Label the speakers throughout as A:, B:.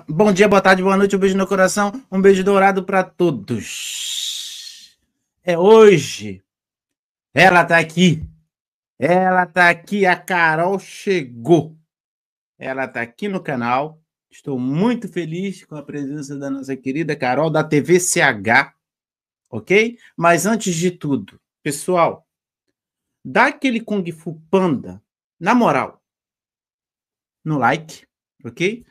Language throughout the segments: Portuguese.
A: Bom dia, boa tarde, boa noite, um beijo no coração, um beijo dourado para todos. É hoje. Ela tá aqui. Ela tá aqui, a Carol chegou. Ela tá aqui no canal. Estou muito feliz com a presença da nossa querida Carol da TVCH, ok? Mas antes de tudo, pessoal, dá aquele Kung Fu Panda, na moral, no like, ok?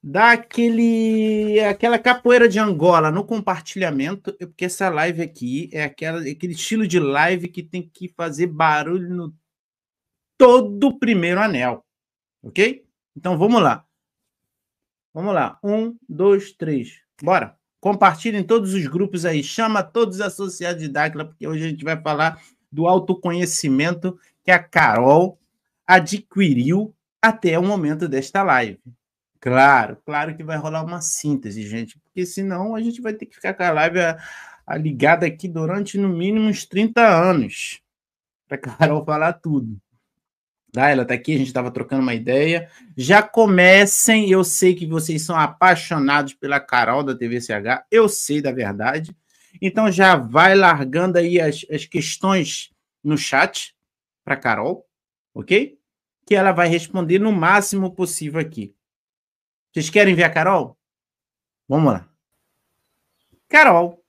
A: Dá aquela capoeira de Angola no compartilhamento, porque essa live aqui é aquele estilo de live que tem que fazer barulho no todo o primeiro anel, ok? Então vamos lá. Vamos lá. 1, 2, 3. Bora. Compartilhem todos os grupos aí. Chama todos os associados de Dáquila, porque hoje a gente vai falar do autoconhecimento que a Carol adquiriu até o momento desta live. Claro que vai rolar uma síntese, gente, porque senão a gente vai ter que ficar com a live ligada aqui durante no mínimo uns 30 anos para a Carol falar tudo. Tá? Ela está aqui, a gente estava trocando uma ideia. Já comecem, eu sei que vocês são apaixonados pela Carol da TVCH, eu sei da verdade. Então já vai largando aí as questões no chat para a Carol, ok? Que ela vai responder no máximo possível aqui. Vocês querem ver a Carol? Vamos lá. Carol.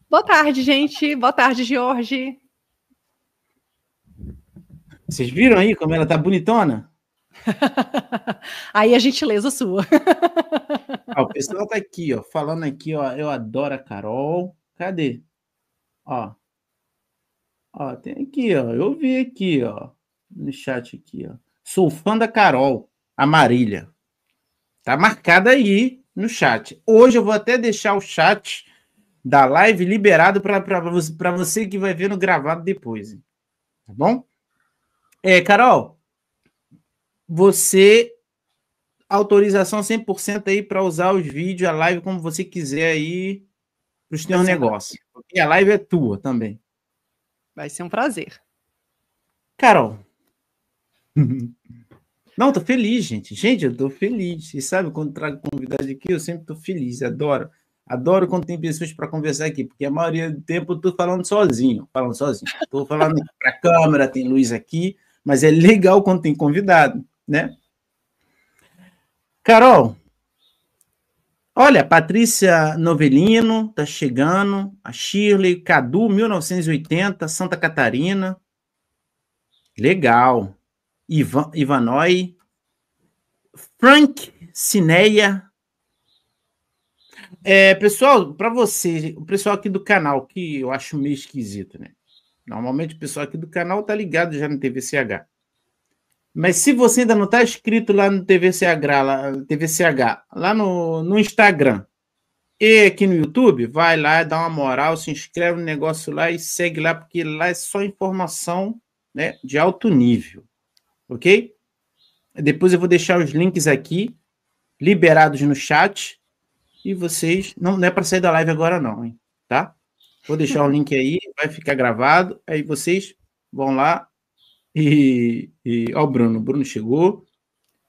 B: Boa tarde, gente. Boa tarde, Jorge.
A: Vocês viram aí como ela tá bonitona?
B: Aí a gentileza sua.
A: O pessoal tá aqui, ó, falando aqui, ó, eu adoro a Carol. Cadê? Ó, tem aqui, ó, eu vi aqui, ó, no chat aqui, ó. Sou fã da Carol, a Marília. Tá marcada aí no chat. Hoje eu vou até deixar o chat da live liberado para você que vai ver no gravado depois. Tá bom? Carol, você autorização 100% aí para usar os vídeos, a live como você quiser aí para os teus negócios. Porque a live é tua também.
B: Vai ser um prazer.
A: Carol. Não, tô feliz, gente. Gente, eu tô feliz. Vocês sabem, quando trago convidado aqui, eu sempre tô feliz. Adoro. Adoro quando tem pessoas para conversar aqui, porque a maioria do tempo eu tô falando sozinho. Tô falando para a câmera, tem luz aqui, mas é legal quando tem convidado, né? Carol, olha, Patrícia Novelino tá chegando, a Shirley, Cadu, 1980, Santa Catarina. Legal. Ivanói, Frank Cineia. Pessoal, para você, o pessoal aqui do canal, que eu acho meio esquisito, né? Normalmente o pessoal aqui do canal tá ligado já no TVCH. Mas se você ainda não está inscrito lá no TVCH, lá no Instagram e aqui no YouTube, vai lá, dá uma moral, se inscreve no negócio lá e segue lá, porque lá é só informação, né, de alto nível, ok? Depois eu vou deixar os links aqui, liberados no chat, e vocês... Não é para sair da live agora não, hein? Tá? Vou deixar o link aí, vai ficar gravado, aí vocês vão lá ó, o Bruno chegou.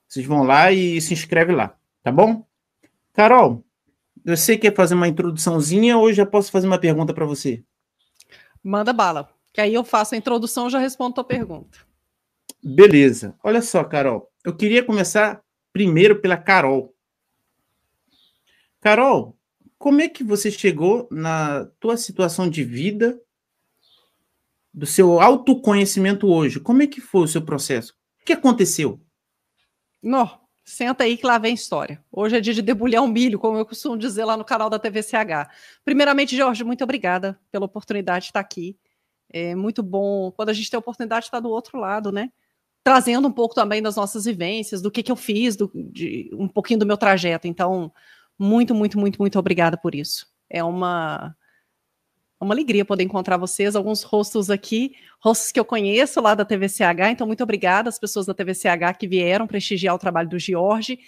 A: Vocês vão lá e se inscreve lá, tá bom? Carol, você quer fazer uma introduçãozinha ou já posso fazer uma pergunta para você?
B: Manda bala, que aí eu faço a introdução e já respondo a tua pergunta.
A: Beleza. Olha só, Carol, eu queria começar primeiro pela Carol. Carol, como é que você chegou na tua situação de vida, do seu autoconhecimento hoje? Como é que foi o seu processo? O que aconteceu?
B: Senta aí que lá vem história. Hoje é dia de debulhar um milho, como eu costumo dizer lá no canal da TVCH. Primeiramente, Jorge, muito obrigada pela oportunidade de estar aqui. É muito bom quando a gente tem a oportunidade de estar do outro lado, né? Trazendo um pouco também das nossas vivências, do que eu fiz, um pouquinho do meu trajeto. Então, muito obrigada por isso. É uma alegria poder encontrar vocês, alguns rostos aqui, rostos que eu conheço lá da TVCH, então muito obrigada às pessoas da TVCH que vieram prestigiar o trabalho do Jorge,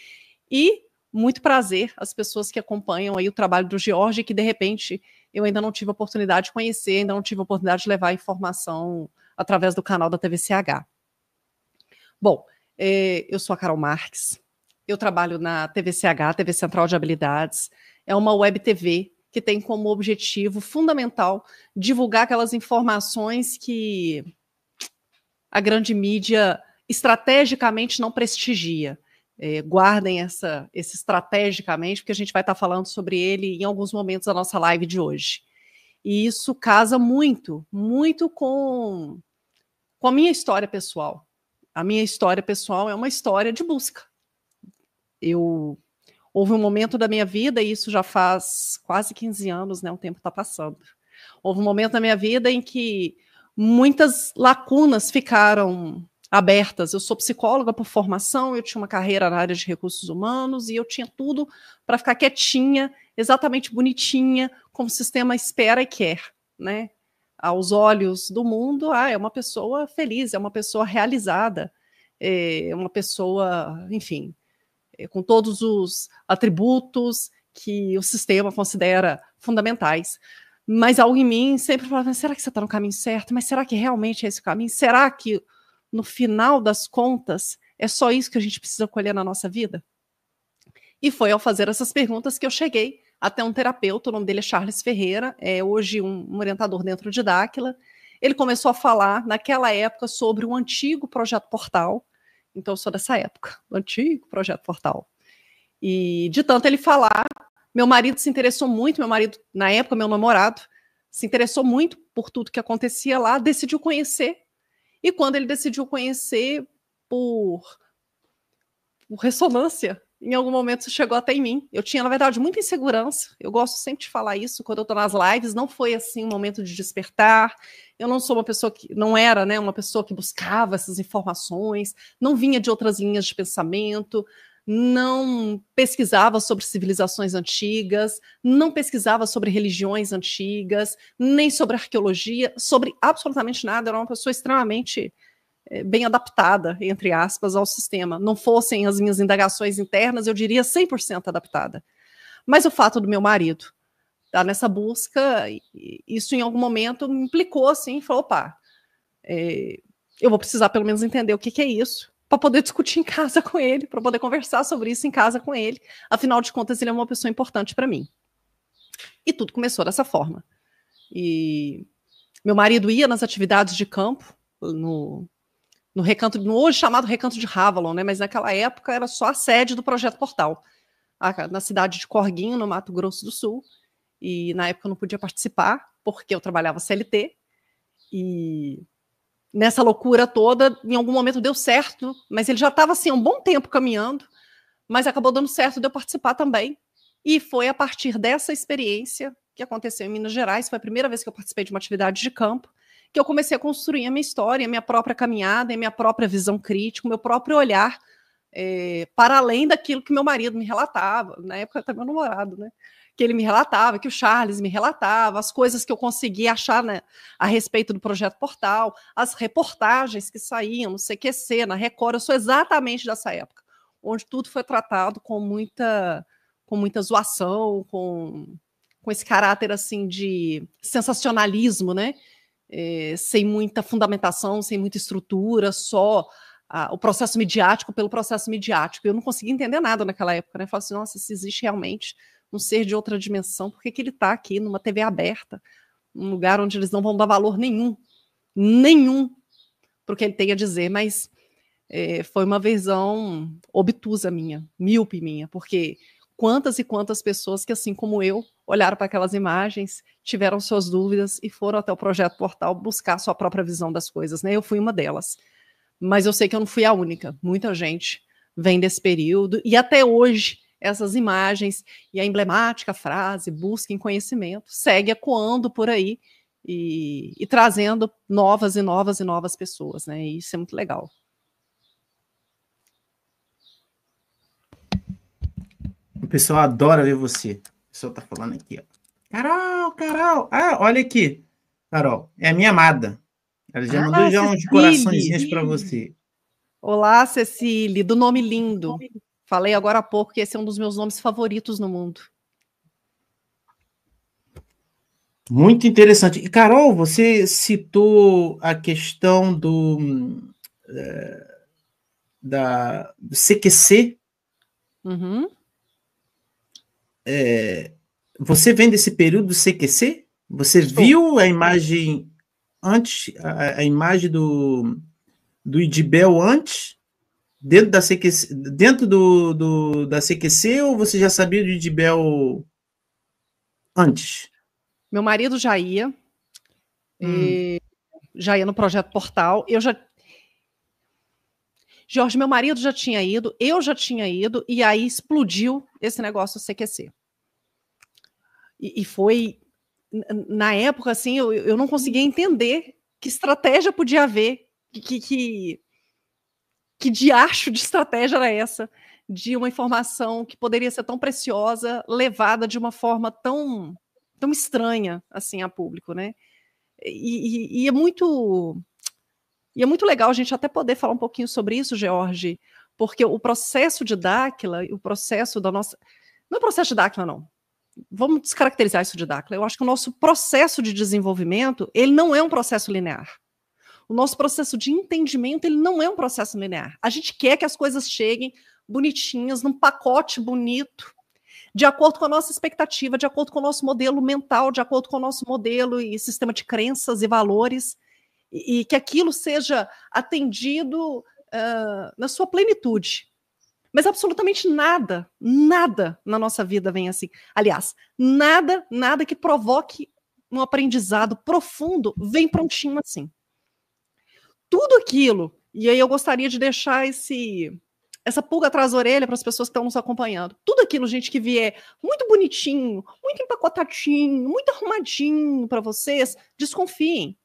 B: e muito prazer às pessoas que acompanham aí o trabalho do Jorge, que de repente eu ainda não tive a oportunidade de conhecer, ainda não tive a oportunidade de levar informação através do canal da TVCH. Bom, eu sou a Carol Marques, Eu trabalho na TVCH, TV Central de Habilidades. É uma web TV que tem como objetivo fundamental divulgar aquelas informações que a grande mídia estrategicamente não prestigia. Guardem esse estrategicamente, porque a gente vai estar falando sobre ele em alguns momentos da nossa live de hoje. E isso casa muito, muito com a minha história pessoal. A minha história pessoal é uma história de busca. Houve um momento da minha vida, e isso já faz quase 15 anos, né? O tempo está passando. Houve um momento da minha vida em que muitas lacunas ficaram abertas. Eu sou psicóloga por formação, eu tinha uma carreira na área de recursos humanos e eu tinha tudo para ficar quietinha, exatamente bonitinha, como o sistema espera e quer, né? Aos olhos do mundo, é uma pessoa feliz, é uma pessoa realizada, é uma pessoa, enfim, com todos os atributos que o sistema considera fundamentais. Mas algo em mim sempre falava, será que você está no caminho certo? Mas será que realmente é esse o caminho? Será que, no final das contas, é só isso que a gente precisa colher na nossa vida? E foi ao fazer essas perguntas que eu cheguei até um terapeuta, o nome dele é Charles Ferreira, é hoje um orientador dentro de Dáquila. Ele começou a falar, naquela época, sobre um antigo projeto Portal. Então, eu sou dessa época, do antigo projeto Portal. E, de tanto ele falar, meu marido se interessou muito, meu marido, na época, meu namorado, se interessou muito por tudo que acontecia lá, decidiu conhecer. E quando ele decidiu conhecer por ressonância, em algum momento isso chegou até em mim. Eu tinha, na verdade, muita insegurança. Eu gosto sempre de falar isso quando eu estou nas lives. Não foi assim um momento de despertar. Eu não sou uma pessoa que não era, né, uma pessoa que buscava essas informações, não vinha de outras linhas de pensamento, não pesquisava sobre civilizações antigas, não pesquisava sobre religiões antigas, nem sobre arqueologia, sobre absolutamente nada. Eu era uma pessoa extremamente bem adaptada, entre aspas, ao sistema. Não fossem as minhas indagações internas, eu diria 100% adaptada. Mas o fato do meu marido estar nessa busca, isso em algum momento me implicou assim, falou, opa, eu vou precisar pelo menos entender o que é isso, para poder discutir em casa com ele, para poder conversar sobre isso em casa com ele. Afinal de contas, ele é uma pessoa importante para mim. E tudo começou dessa forma. E meu marido ia nas atividades de campo, no recanto, no hoje chamado Recanto de Ravalon, né? Mas naquela época era só a sede do Projeto Portal, na cidade de Corguinho, no Mato Grosso do Sul. E na época eu não podia participar, porque eu trabalhava CLT. E nessa loucura toda, em algum momento deu certo, mas ele já estava assim, há um bom tempo caminhando, mas acabou dando certo de eu participar também. E foi a partir dessa experiência que aconteceu em Minas Gerais, foi a primeira vez que eu participei de uma atividade de campo, que eu comecei a construir a minha história, a minha própria caminhada, a minha própria visão crítica, o meu próprio olhar, para além daquilo que meu marido me relatava, na época até meu namorado, né? Que ele me relatava, que o Charles me relatava, as coisas que eu conseguia achar, né, a respeito do Projeto Portal, as reportagens que saíam no CQC, na Record. Eu sou exatamente dessa época, onde tudo foi tratado com muita zoação, com esse caráter assim de sensacionalismo, né? Sem muita fundamentação, sem muita estrutura, só o processo midiático pelo processo midiático. Eu não conseguia entender nada naquela época, né? Eu falava assim, nossa, se existe realmente um ser de outra dimensão, por que ele está aqui numa TV aberta, num lugar onde eles não vão dar valor nenhum para o que ele tem a dizer? Mas foi uma visão obtusa minha, míope minha, porque quantas e quantas pessoas que, assim como eu, olharam para aquelas imagens, tiveram suas dúvidas e foram até o Projeto Portal buscar sua própria visão das coisas, né? Eu fui uma delas. Mas eu sei que eu não fui a única. Muita gente vem desse período e até hoje essas imagens e a emblemática frase busquem conhecimento segue ecoando por aí e trazendo novas e novas e novas pessoas, né? E isso é muito legal.
A: O pessoal adora ver você. O pessoal tá falando aqui, ó. Carol. Ah, olha aqui. Carol, é a minha amada. Ela já mandou já uns coraçõezinhos para você.
B: Olá, Cecília, do nome lindo. Falei agora há pouco que esse é um dos meus nomes favoritos no mundo.
A: Muito interessante. E, Carol, você citou a questão do CQC.
B: Uhum.
A: Você vem desse período do CQC? Você viu a imagem antes, a imagem do Idibel antes, dentro da CQC, dentro da CQC, ou você já sabia do Idibel antes?
B: Meu marido já ia, já ia no Projeto Portal. Jorge, meu marido já tinha ido, eu já tinha ido, e aí explodiu esse negócio do CQC. E foi, na época, assim, eu não conseguia entender que estratégia podia haver, que diacho de estratégia era essa, de uma informação que poderia ser tão preciosa, levada de uma forma tão estranha, assim, a público, né? E é muito legal a gente até poder falar um pouquinho sobre isso, George, porque o processo de Dáquila, o processo da nossa... Não é o processo de Dáquila, não. Vamos descaracterizar isso de Dáquila. Eu acho que o nosso processo de desenvolvimento, ele não é um processo linear. O nosso processo de entendimento, ele não é um processo linear. A gente quer que as coisas cheguem bonitinhas, num pacote bonito, de acordo com a nossa expectativa, de acordo com o nosso modelo mental, de acordo com o nosso modelo e sistema de crenças e valores, e que aquilo seja atendido na sua plenitude. Mas absolutamente nada na nossa vida vem assim. Aliás, nada que provoque um aprendizado profundo vem prontinho assim. Tudo aquilo, e aí eu gostaria de deixar essa pulga atrás da orelha para as pessoas que estão nos acompanhando. Tudo aquilo, gente, que vier muito bonitinho, muito empacotadinho, muito arrumadinho para vocês, desconfiem.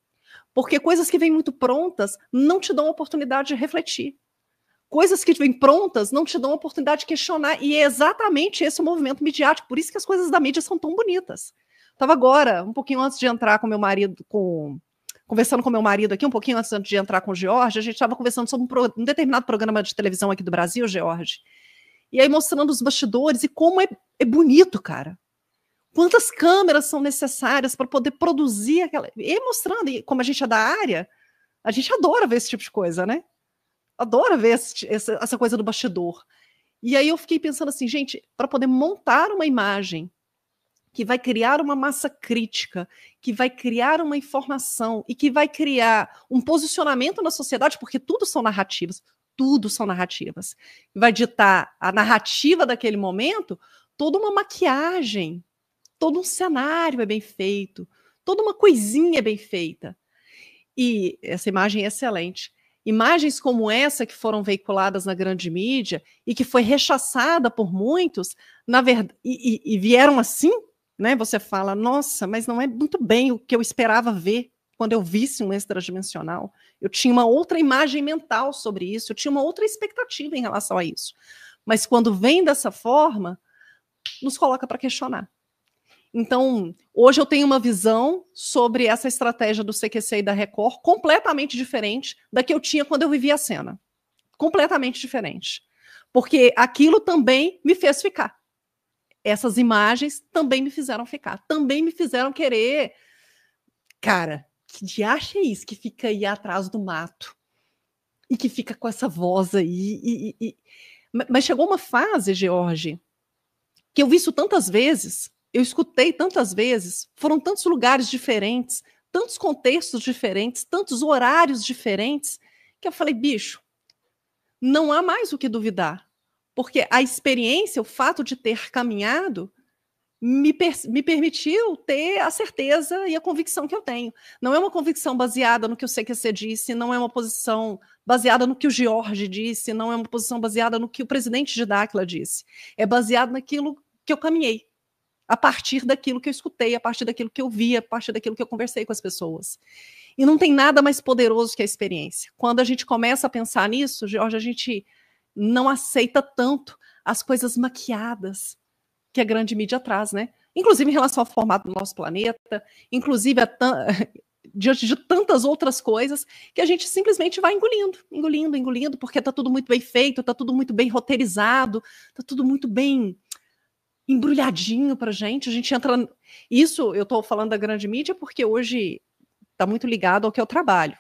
B: Porque coisas que vêm muito prontas não te dão a oportunidade de refletir. Coisas que vêm prontas não te dão a oportunidade de questionar. E é exatamente esse o movimento midiático. Por isso que as coisas da mídia são tão bonitas. Estava agora, um pouquinho antes de entrar com meu marido, conversando com meu marido aqui, um pouquinho antes de entrar com o George, a gente estava conversando sobre um determinado programa de televisão aqui do Brasil, George. E aí mostrando os bastidores e como é bonito, cara. Quantas câmeras são necessárias para poder produzir aquela... E mostrando, e como a gente é da área, a gente adora ver esse tipo de coisa, né? Adora ver essa coisa do bastidor. E aí eu fiquei pensando assim, gente, para poder montar uma imagem que vai criar uma massa crítica, que vai criar uma informação e que vai criar um posicionamento na sociedade, porque tudo são narrativas, vai ditar a narrativa daquele momento, toda uma maquiagem, todo um cenário é bem feito, toda uma coisinha é bem feita. E essa imagem é excelente. Imagens como essa que foram veiculadas na grande mídia e que foi rechaçada por muitos, na verdade, e vieram assim, né? Você fala, nossa, mas não é muito bem o que eu esperava ver quando eu visse um extradimensional. Eu tinha uma outra imagem mental sobre isso, eu tinha uma outra expectativa em relação a isso. Mas quando vem dessa forma, nos coloca para questionar. Então, hoje eu tenho uma visão sobre essa estratégia do CQC e da Record completamente diferente da que eu tinha quando eu vivia a cena. Completamente diferente. Porque aquilo também me fez ficar. Essas imagens também me fizeram ficar. Também me fizeram querer... Cara, que diacho é isso que fica aí atrás do mato? E que fica com essa voz aí? Mas chegou uma fase, George, que eu vi isso tantas vezes... Eu escutei tantas vezes, foram tantos lugares diferentes, tantos contextos diferentes, tantos horários diferentes, que eu falei, bicho, não há mais o que duvidar. Porque a experiência, o fato de ter caminhado, me permitiu ter a certeza e a convicção que eu tenho. Não é uma convicção baseada no que o CQC disse, não é uma posição baseada no que o George disse, não é uma posição baseada no que o presidente de Dáquila disse. É baseado naquilo que eu caminhei. A partir daquilo que eu escutei, a partir daquilo que eu vi, a partir daquilo que eu conversei com as pessoas. E não tem nada mais poderoso que a experiência. Quando a gente começa a pensar nisso, Jorge, a gente não aceita tanto as coisas maquiadas que a grande mídia traz, né? Inclusive em relação ao formato do nosso planeta, inclusive diante de tantas outras coisas que a gente simplesmente vai engolindo, porque está tudo muito bem feito, está tudo muito bem roteirizado, está tudo muito bem... embrulhadinho pra gente, a gente entra... Isso, eu tô falando da grande mídia porque hoje tá muito ligado ao que eu trabalho.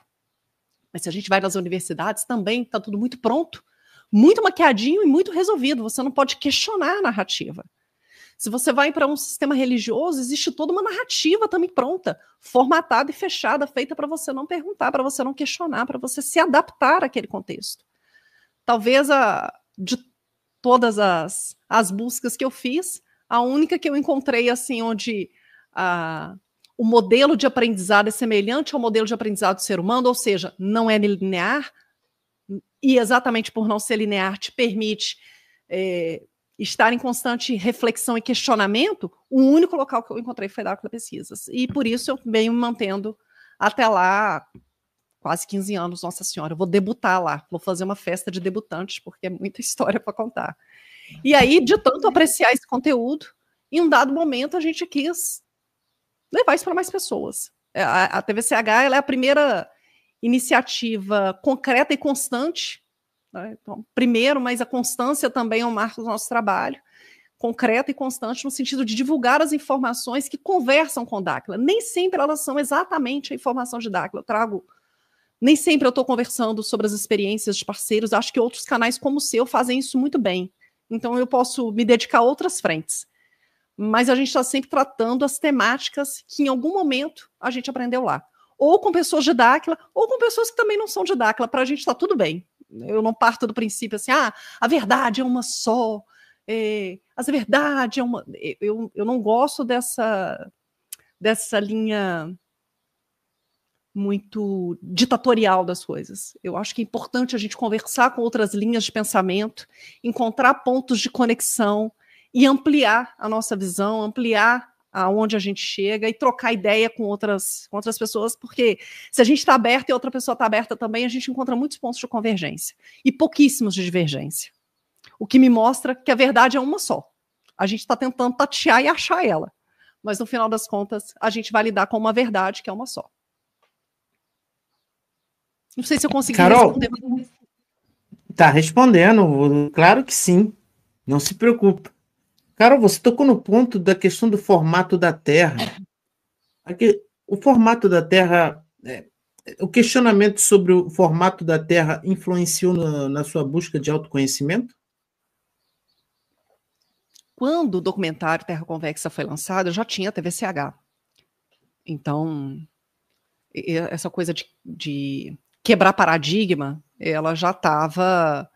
B: Mas se a gente vai nas universidades, também tá tudo muito pronto, muito maquiadinho e muito resolvido. Você não pode questionar a narrativa. Se você vai para um sistema religioso, existe toda uma narrativa também pronta, formatada e fechada, feita para você não perguntar, para você não questionar, para você se adaptar àquele contexto. Talvez de todas as buscas que eu fiz, a única que eu encontrei assim, onde o modelo de aprendizado é semelhante ao modelo de aprendizado do ser humano, ou seja, não é linear, e exatamente por não ser linear te permite estar em constante reflexão e questionamento. O único local que eu encontrei foi da Aquila Pesquisas. E por isso eu venho me mantendo até lá quase 15 anos, Nossa Senhora. Eu vou debutar lá, vou fazer uma festa de debutantes, porque é muita história para contar. E aí, de tanto apreciar esse conteúdo, em um dado momento a gente quis levar isso para mais pessoas. A TVCH ela é a primeira iniciativa concreta e constante, né? Então, primeiro, mas a constância também é um marco do nosso trabalho, concreta e constante no sentido de divulgar as informações que conversam com Dáquila. Nem sempre elas são exatamente a informação de Dáquila. Nem sempre eu estou conversando sobre as experiências de parceiros, acho que outros canais como o seu fazem isso muito bem. Então eu posso me dedicar a outras frentes. Mas a gente está sempre tratando as temáticas que em algum momento a gente aprendeu lá. Ou com pessoas de Dáquila, ou com pessoas que também não são de Dáquila. Para a gente está tudo bem. Eu não parto do princípio assim, a verdade é uma só, a verdade é uma... Eu não gosto dessa linha muito ditatorial das coisas. Eu acho que é importante a gente conversar com outras linhas de pensamento, encontrar pontos de conexão e ampliar a nossa visão, ampliar aonde a gente chega e trocar ideia com outras pessoas, porque se a gente está aberto e outra pessoa está aberta também, a gente encontra muitos pontos de convergência e pouquíssimos de divergência. O que me mostra que a verdade é uma só. A gente está tentando tatear e achar ela, mas no final das contas, a gente vai lidar com uma verdade que é uma só. Não sei se eu consegui
A: responder. Tá respondendo, claro que sim. Não se preocupe. Carol, você tocou no ponto da questão do formato da Terra. Aqui, o formato da Terra, o questionamento sobre o formato da Terra influenciou na sua busca de autoconhecimento?
B: Quando o documentário Terra Convexa foi lançado, eu já tinha TVCH. Então, essa coisa de quebrar paradigma, ela já estava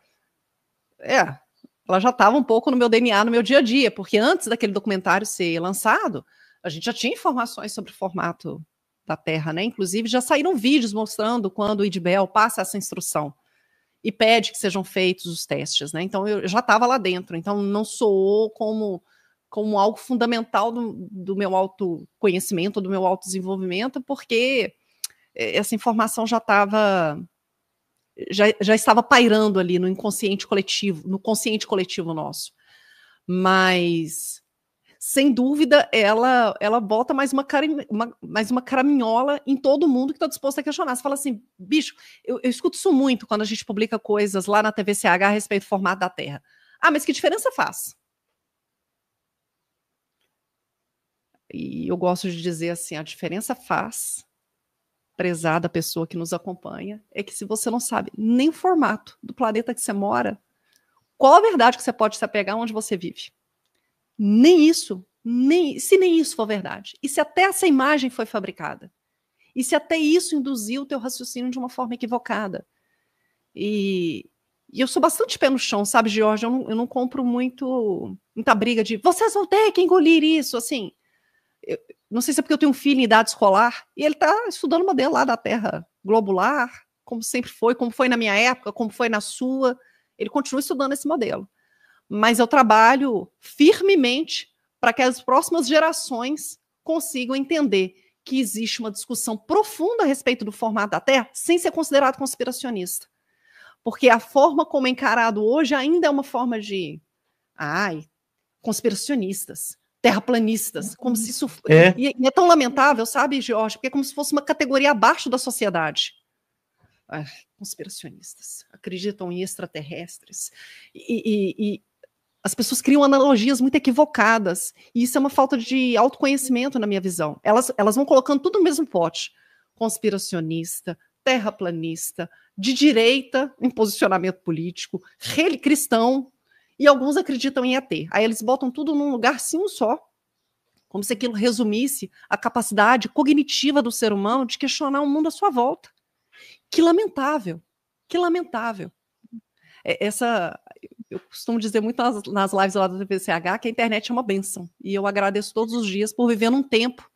B: um pouco no meu DNA, no meu dia a dia, porque antes daquele documentário ser lançado, a gente já tinha informações sobre o formato da Terra, né? Inclusive, já saíram vídeos mostrando quando o IDBEL passa essa instrução e pede que sejam feitos os testes, né? Então, eu já estava lá dentro, então não soou como algo fundamental do meu autoconhecimento, do meu autodesenvolvimento, porque essa informação já estava pairando ali no inconsciente coletivo, no consciente coletivo nosso. Mas, sem dúvida, ela bota mais uma caraminhola em todo mundo que está disposto a questionar. Você fala assim, bicho, eu escuto isso muito quando a gente publica coisas lá na TVCH a respeito do formato da Terra. Mas que diferença faz? E eu gosto de dizer assim, a diferença faz, prezada pessoa que nos acompanha, é que se você não sabe nem o formato do planeta que você mora, qual a verdade que você pode se apegar onde você vive? Nem isso, se nem isso for verdade. E se até essa imagem foi fabricada? E se até isso induziu o teu raciocínio de uma forma equivocada? E eu sou bastante pé no chão, sabe, George? Eu não compro muita briga de vocês vão ter que engolir isso, assim. Não sei se é porque eu tenho um filho em idade escolar, e ele está estudando o modelo lá da Terra globular, como sempre foi, como foi na minha época, como foi na sua. Ele continua estudando esse modelo. Mas eu trabalho firmemente para que as próximas gerações consigam entender que existe uma discussão profunda a respeito do formato da Terra sem ser considerado conspiracionista. Porque a forma como é encarado hoje ainda é uma forma de conspiracionistas, terraplanistas, como se isso... E é tão lamentável, sabe, Jorge? Porque é como se fosse uma categoria abaixo da sociedade. Conspiracionistas, acreditam em extraterrestres. E as pessoas criam analogias muito equivocadas. E isso é uma falta de autoconhecimento, na minha visão. Elas vão colocando tudo no mesmo pote. Conspiracionista, terraplanista, de direita em posicionamento político, cristão, e alguns acreditam em ET. Aí eles botam tudo num lugar sim só, como se aquilo resumisse a capacidade cognitiva do ser humano de questionar o mundo à sua volta. Que lamentável, que lamentável. Eu costumo dizer muito nas lives lá do TVCH que a internet é uma bênção, e eu agradeço todos os dias por viver num tempo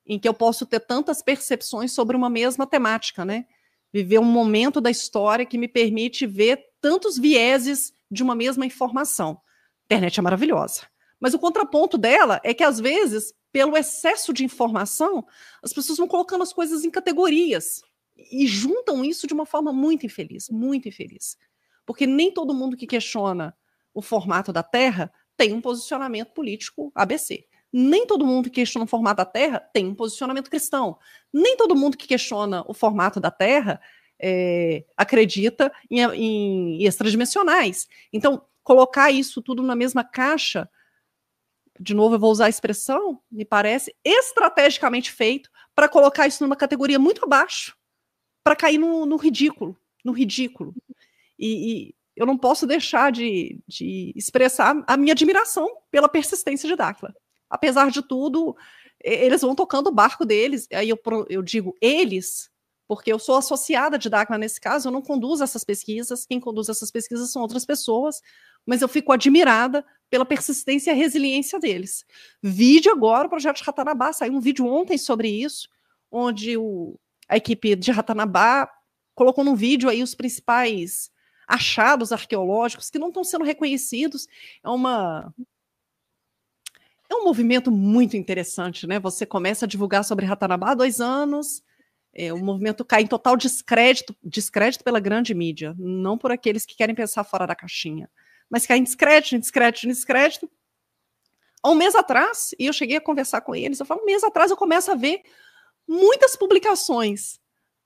B: em que eu posso ter tantas percepções sobre uma mesma temática, né? Viver um momento da história que me permite ver tantos vieses de uma mesma informação. A internet é maravilhosa. Mas o contraponto dela é que, às vezes, pelo excesso de informação, as pessoas vão colocando as coisas em categorias e juntam isso de uma forma muito infeliz, muito infeliz. Porque nem todo mundo que questiona o formato da Terra tem um posicionamento político ABC. Nem todo mundo que questiona o formato da Terra tem um posicionamento cristão. Nem todo mundo que questiona o formato da Terra acredita em extradimensionais. Então, colocar isso tudo na mesma caixa, de novo, eu vou usar a expressão, me parece estrategicamente feito para colocar isso numa categoria muito abaixo, para cair no ridículo, no ridículo. E eu não posso deixar de expressar a minha admiração pela persistência de Dáquila. Apesar de tudo, eles vão tocando o barco deles. Aí eu digo eles, porque eu sou associada de Dáquila nesse caso, eu não conduzo essas pesquisas, quem conduz essas pesquisas são outras pessoas, mas eu fico admirada pela persistência e a resiliência deles. Vídeo agora, o projeto de Ratanabá, saiu um vídeo ontem sobre isso, onde a equipe de Ratanabá colocou num vídeo aí os principais achados arqueológicos que não estão sendo reconhecidos. É um movimento muito interessante, né? Você começa a divulgar sobre Ratanabá há 2 anos, o movimento cai em total descrédito pela grande mídia, não por aqueles que querem pensar fora da caixinha, mas cai em descrédito. Há um mês atrás, e eu cheguei a conversar com eles, eu falo, um mês atrás eu começo a ver muitas publicações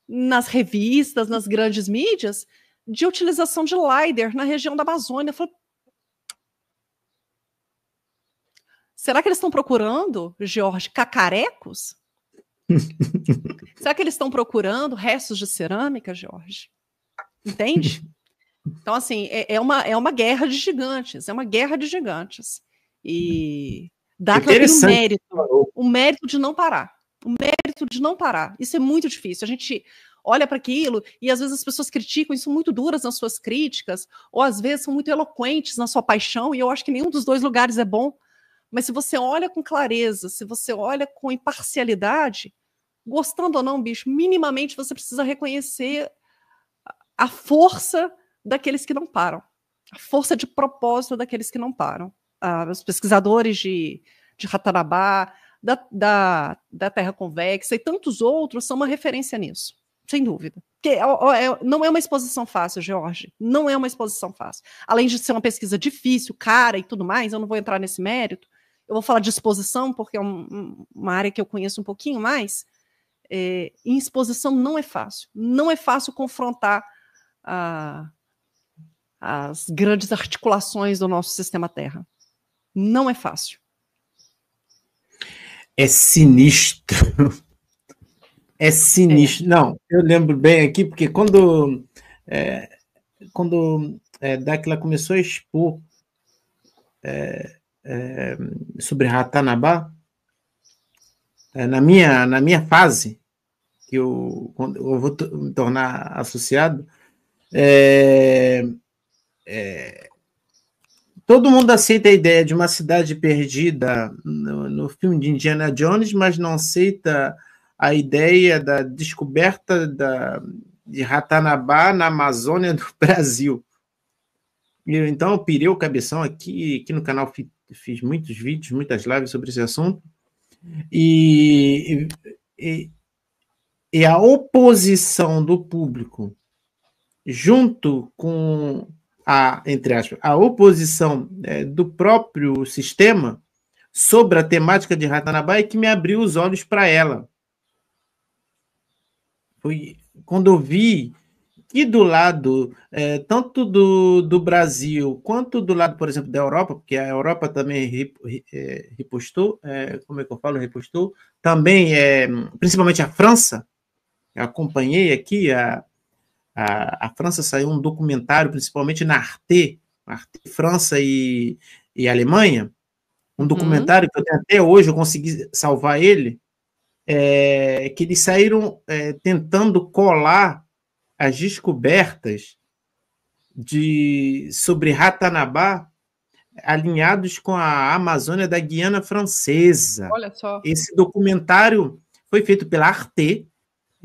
B: nas revistas, nas grandes mídias, de utilização de LiDAR na região da Amazônia. Eu falo, será que eles estão procurando, Jorge, cacarecos? Será que eles estão procurando restos de cerâmica, Jorge? Entende? Então, assim, é uma guerra de gigantes, é uma guerra de gigantes. E Dáquila tem o mérito de não parar. O mérito de não parar. Isso é muito difícil. A gente olha para aquilo e às vezes as pessoas criticam e são muito duras nas suas críticas, ou às vezes são muito eloquentes na sua paixão, e eu acho que nenhum dos dois lugares é bom. Mas se você olha com clareza, se você olha com imparcialidade, gostando ou não, bicho, minimamente você precisa reconhecer a força daqueles que não param, a força de propósito daqueles que não param. Os pesquisadores de Ratanabá, da Terra Convexa e tantos outros são uma referência nisso, sem dúvida. Porque não é uma exposição fácil, Jorge, não é uma exposição fácil. Além de ser uma pesquisa difícil, cara e tudo mais, eu não vou entrar nesse mérito, eu vou falar de exposição, porque é uma área que eu conheço um pouquinho mais. Em exposição não é fácil confrontar as grandes articulações do nosso sistema Terra. Não é fácil.
A: É sinistro. É sinistro. Não, eu lembro bem aqui, porque quando Dáquila começou a expor sobre Ratanabá, na minha fase, que eu vou me tornar associado, todo mundo aceita a ideia de uma cidade perdida no filme de Indiana Jones, mas não aceita a ideia da descoberta de Ratanabá na Amazônia do Brasil. Então, eu pirei o cabeção aqui no canal, fiz muitos vídeos, muitas lives sobre esse assunto, e a oposição do público junto com entre aspas, a oposição do próprio sistema sobre a temática de Ratanabá é que me abriu os olhos para ela. Foi quando eu vi que do lado, tanto do Brasil, quanto do lado, por exemplo, da Europa, porque a Europa também repostou, como é que eu falo, repostou, também, principalmente a França, eu acompanhei aqui a França saiu um documentário, principalmente na Arte França e Alemanha, um documentário que eu tenho até hoje, eu consegui salvar ele, que eles saíram tentando colar as descobertas sobre Ratanabá alinhados com a Amazônia da Guiana Francesa.
B: Olha só.
A: Esse documentário foi feito pela Arte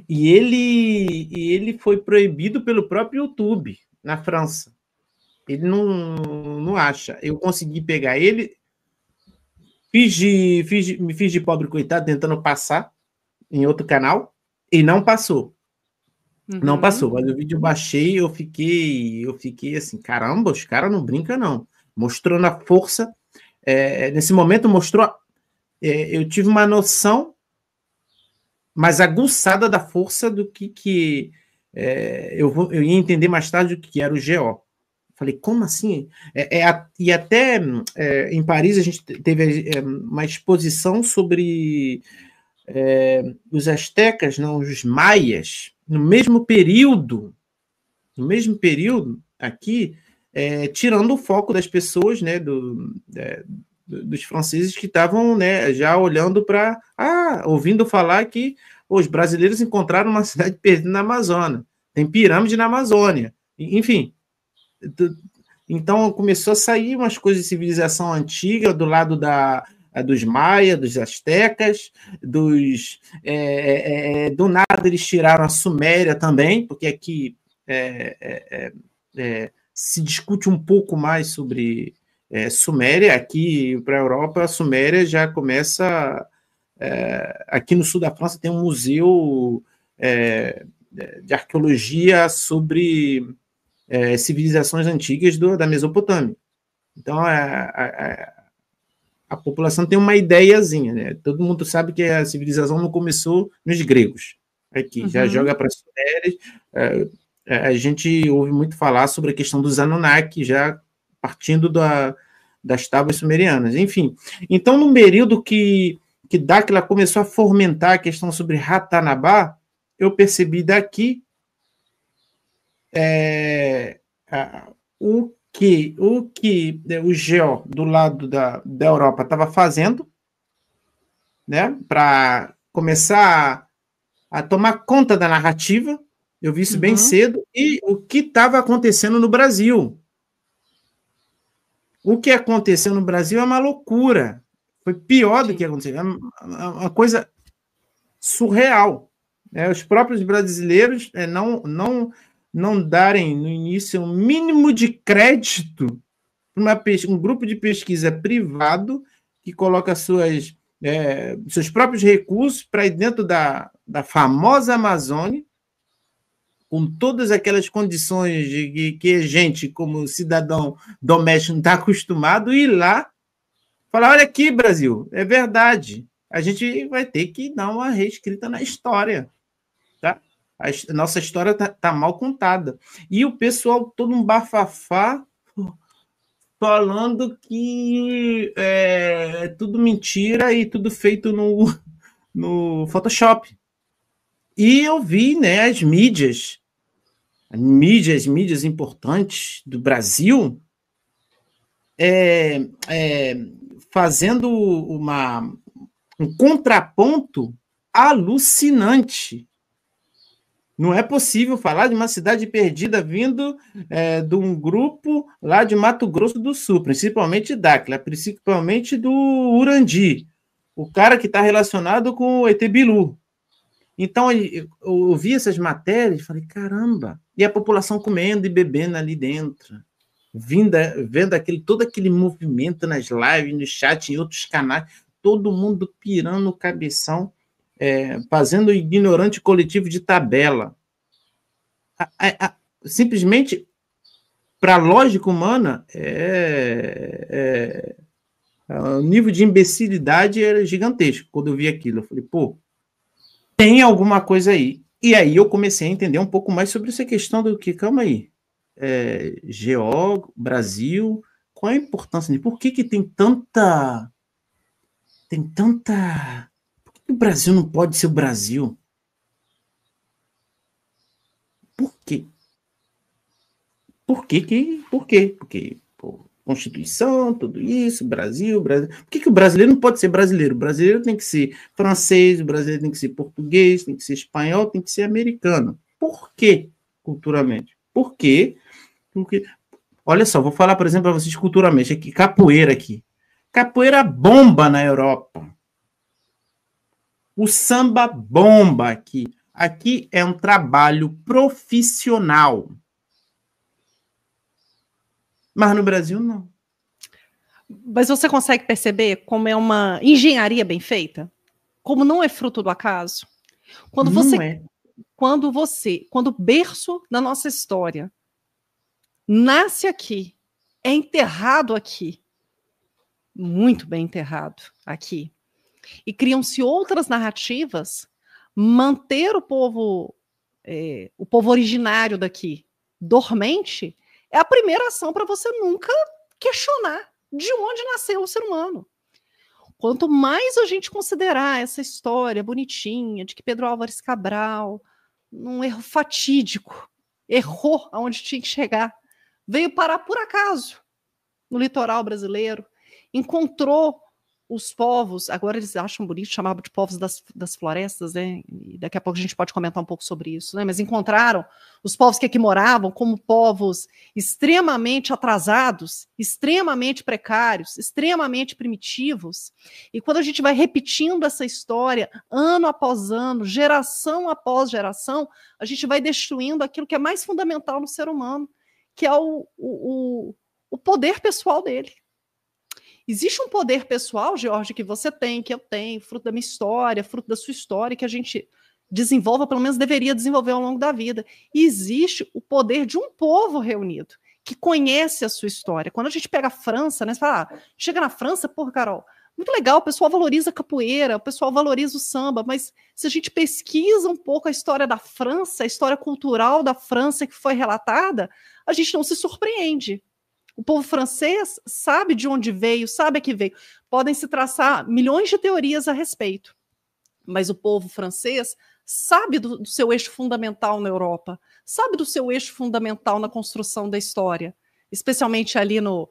A: e ele foi proibido pelo próprio YouTube na França. Ele não acha. Eu consegui pegar ele, me fiz de pobre coitado tentando passar em outro canal e não passou. Não passou, mas o vídeo eu baixei, eu fiquei assim, caramba, os caras não brincam não. Mostrando a força, nesse momento mostrou, eu tive uma noção mais aguçada da força do que eu ia entender mais tarde o que era o GO. Falei, como assim? E até em Paris a gente teve uma exposição sobre os astecas, não, os maias, no mesmo período aqui, tirando o foco das pessoas, né, dos franceses que estavam, né, já olhando para, ouvindo falar que os brasileiros encontraram uma cidade perdida na Amazônia, tem pirâmide na Amazônia, enfim. Então começou a sair umas coisas de civilização antiga do lado dos maias, dos astecas, do nada eles tiraram a Suméria também, porque aqui se discute um pouco mais sobre Suméria. Aqui para a Europa, a Suméria já começa. Aqui no sul da França tem um museu de arqueologia sobre civilizações antigas da Mesopotâmia. Então, a população tem uma ideiazinha, né? Todo mundo sabe que a civilização não começou nos gregos. Aqui, já joga para as Sumérias. A gente ouve muito falar sobre a questão dos Anunnaki, já partindo das tábuas sumerianas. Enfim, então, no período que Dáquila começou a fomentar a questão sobre Ratanabá, eu percebi daqui o que o GO do lado da Europa estava fazendo, né, para começar a tomar conta da narrativa. Eu vi isso bem cedo. E o que estava acontecendo no Brasil. O que aconteceu no Brasil é uma loucura. Foi pior do que aconteceu. É uma coisa surreal. Os próprios brasileiros não darem no início um mínimo de crédito para um grupo de pesquisa privado que coloca seus próprios recursos para ir dentro da famosa Amazônia, com todas aquelas condições que a gente, como cidadão doméstico, não está acostumado, ir lá falar, olha aqui, Brasil, é verdade, a gente vai ter que dar uma reescrita na história. Tá? A nossa história tá mal contada. E o pessoal, todo um bafafá, falando que é tudo mentira e tudo feito no Photoshop. E eu vi, né, as mídias importantes do Brasil fazendo um contraponto alucinante. Não é possível falar de uma cidade perdida vindo de um grupo lá de Mato Grosso do Sul, principalmente Dáquila, principalmente do Urandi, o cara que está relacionado com o ET Bilu. Então, eu ouvi essas matérias e falei, caramba, e a população comendo e bebendo ali dentro, vendo todo aquele movimento nas lives, no chat, em outros canais, todo mundo pirando o cabeção, fazendo o ignorante coletivo de tabela. Simplesmente, para a lógica humana, o nível de imbecilidade era gigantesco. Quando eu vi aquilo, eu falei, pô, tem alguma coisa aí. E aí eu comecei a entender um pouco mais sobre essa questão do que, calma aí, GO, Brasil, qual a importância disso? Por que tem tanta... Por que o Brasil não pode ser o Brasil? Por quê? Por quê? Porque pô, Constituição, tudo isso, Brasil. Por que o brasileiro não pode ser brasileiro? O brasileiro tem que ser francês, o brasileiro tem que ser português, tem que ser espanhol, tem que ser americano. Por quê? Culturalmente. Por quê? Porque, olha só, vou falar, por exemplo, para vocês culturalmente, aqui, capoeira aqui. Capoeira bomba na Europa. O samba bomba aqui. Aqui é um trabalho profissional. Mas no Brasil, não.
B: Mas você consegue perceber como é uma engenharia bem feita? Como não é fruto do acaso? Quando quando o berço da nossa história nasce aqui, é enterrado aqui, muito bem enterrado aqui, e criam-se outras narrativas, manter o povo originário daqui dormente é a primeira ação para você nunca questionar de onde nasceu o ser humano. Quanto mais a gente considerar essa história bonitinha de que Pedro Álvares Cabral, num erro fatídico, errou aonde tinha que chegar, veio parar por acaso no litoral brasileiro, encontrou os povos, agora eles acham bonito, chamavam de povos das florestas, né? E daqui a pouco a gente pode comentar um pouco sobre isso, né? Mas encontraram os povos que aqui moravam como povos extremamente atrasados, extremamente precários, extremamente primitivos. E quando a gente vai repetindo essa história, ano após ano, geração após geração, a gente vai destruindo aquilo que é mais fundamental no ser humano, que é o poder pessoal dele. Existe um poder pessoal, George, que você tem, que eu tenho, fruto da minha história, fruto da sua história, que a gente desenvolve, pelo menos deveria desenvolver ao longo da vida. E existe o poder de um povo reunido, que conhece a sua história. Quando a gente pega a França, né, você fala, chega na França, porra, Carol, muito legal, o pessoal valoriza a capoeira, o pessoal valoriza o samba, mas se a gente pesquisa um pouco a história da França, a história cultural da França que foi relatada, a gente não se surpreende. O povo francês sabe de onde veio, sabe a que veio. Podem se traçar milhões de teorias a respeito, mas o povo francês sabe do seu eixo fundamental na Europa, sabe do seu eixo fundamental na construção da história, especialmente ali no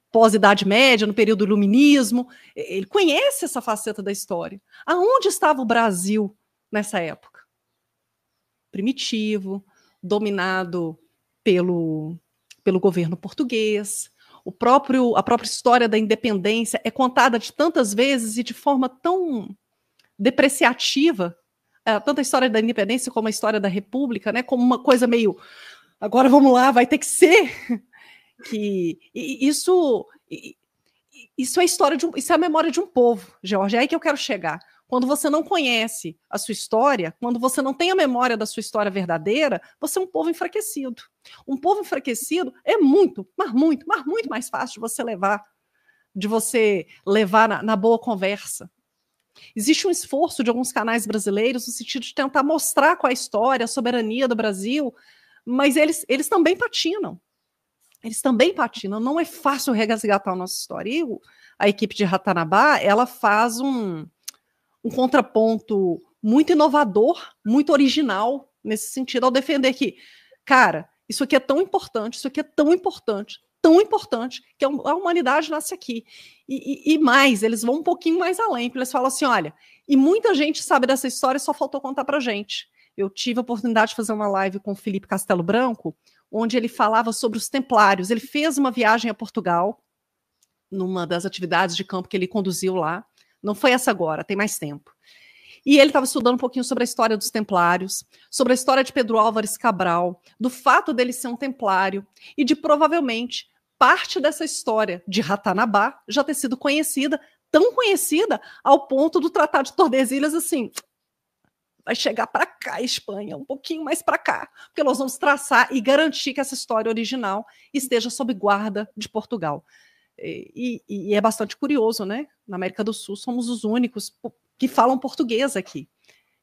B: pós-Idade Média, no período do Iluminismo. Ele conhece essa faceta da história. Aonde estava o Brasil nessa época? Primitivo, dominado pelo governo português. A própria história da independência é contada de tantas vezes e de forma tão depreciativa, tanto a história da independência como a história da república, né, como uma coisa meio, agora vamos lá, vai ter que ser, que isso é a história isso é a memória de um povo, George, é aí que eu quero chegar. Quando você não conhece a sua história, quando você não tem a memória da sua história verdadeira, você é um povo enfraquecido. Um povo enfraquecido é muito, mas muito mais fácil de você levar na boa conversa. Existe um esforço de alguns canais brasileiros no sentido de tentar mostrar qual é a história, a soberania do Brasil, mas eles também patinam. Eles também patinam. Não é fácil resgatar a nossa história. E a equipe de Ratanabá, ela faz um contraponto muito inovador, muito original nesse sentido, ao defender que, cara, isso aqui é tão importante, isso aqui é tão importante, que a humanidade nasce aqui. E mais, eles vão um pouquinho mais além, porque eles falam assim, olha, e muita gente sabe dessa história, só faltou contar pra gente. Eu tive a oportunidade de fazer uma live com o Felipe Castelo Branco, onde ele falava sobre os templários. Ele fez uma viagem a Portugal, numa das atividades de campo que ele conduziu lá. Não foi essa agora, tem mais tempo. E ele estava estudando um pouquinho sobre a história dos templários, sobre a história de Pedro Álvares Cabral, do fato dele ser um templário e de provavelmente parte dessa história de Ratanabá já ter sido conhecida, tão conhecida ao ponto do Tratado de Tordesilhas, assim, vai chegar para cá, Espanha, um pouquinho mais para cá, porque nós vamos traçar e garantir que essa história original esteja sob guarda de Portugal. E é bastante curioso, né? Na América do Sul somos os únicos que falam português aqui.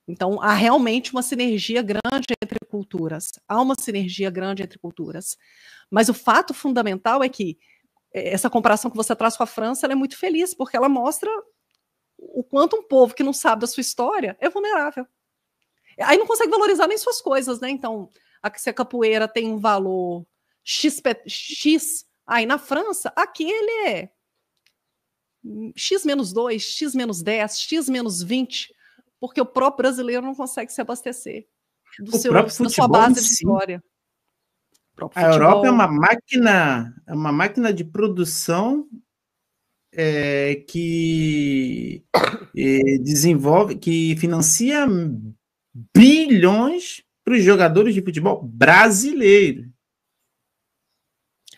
B: Então há realmente uma sinergia grande entre culturas. Há uma sinergia grande entre culturas. Mas o fato fundamental é que essa comparação que você traz com a França, ela é muito feliz, porque ela mostra o quanto um povo que não sabe da sua história é vulnerável. Aí não consegue valorizar nem suas coisas, né? Então, se a capoeira tem um valor X. Aí na França, aqui ele é X-2, X-10, X-20, porque o próprio brasileiro não consegue se abastecer
A: O próprio
B: da sua
A: futebol em
B: base de
A: si.
B: vitória. O próprio
A: A Europa
B: futebol.
A: é uma máquina de produção que desenvolve, que financia bilhões para os jogadores de futebol brasileiros.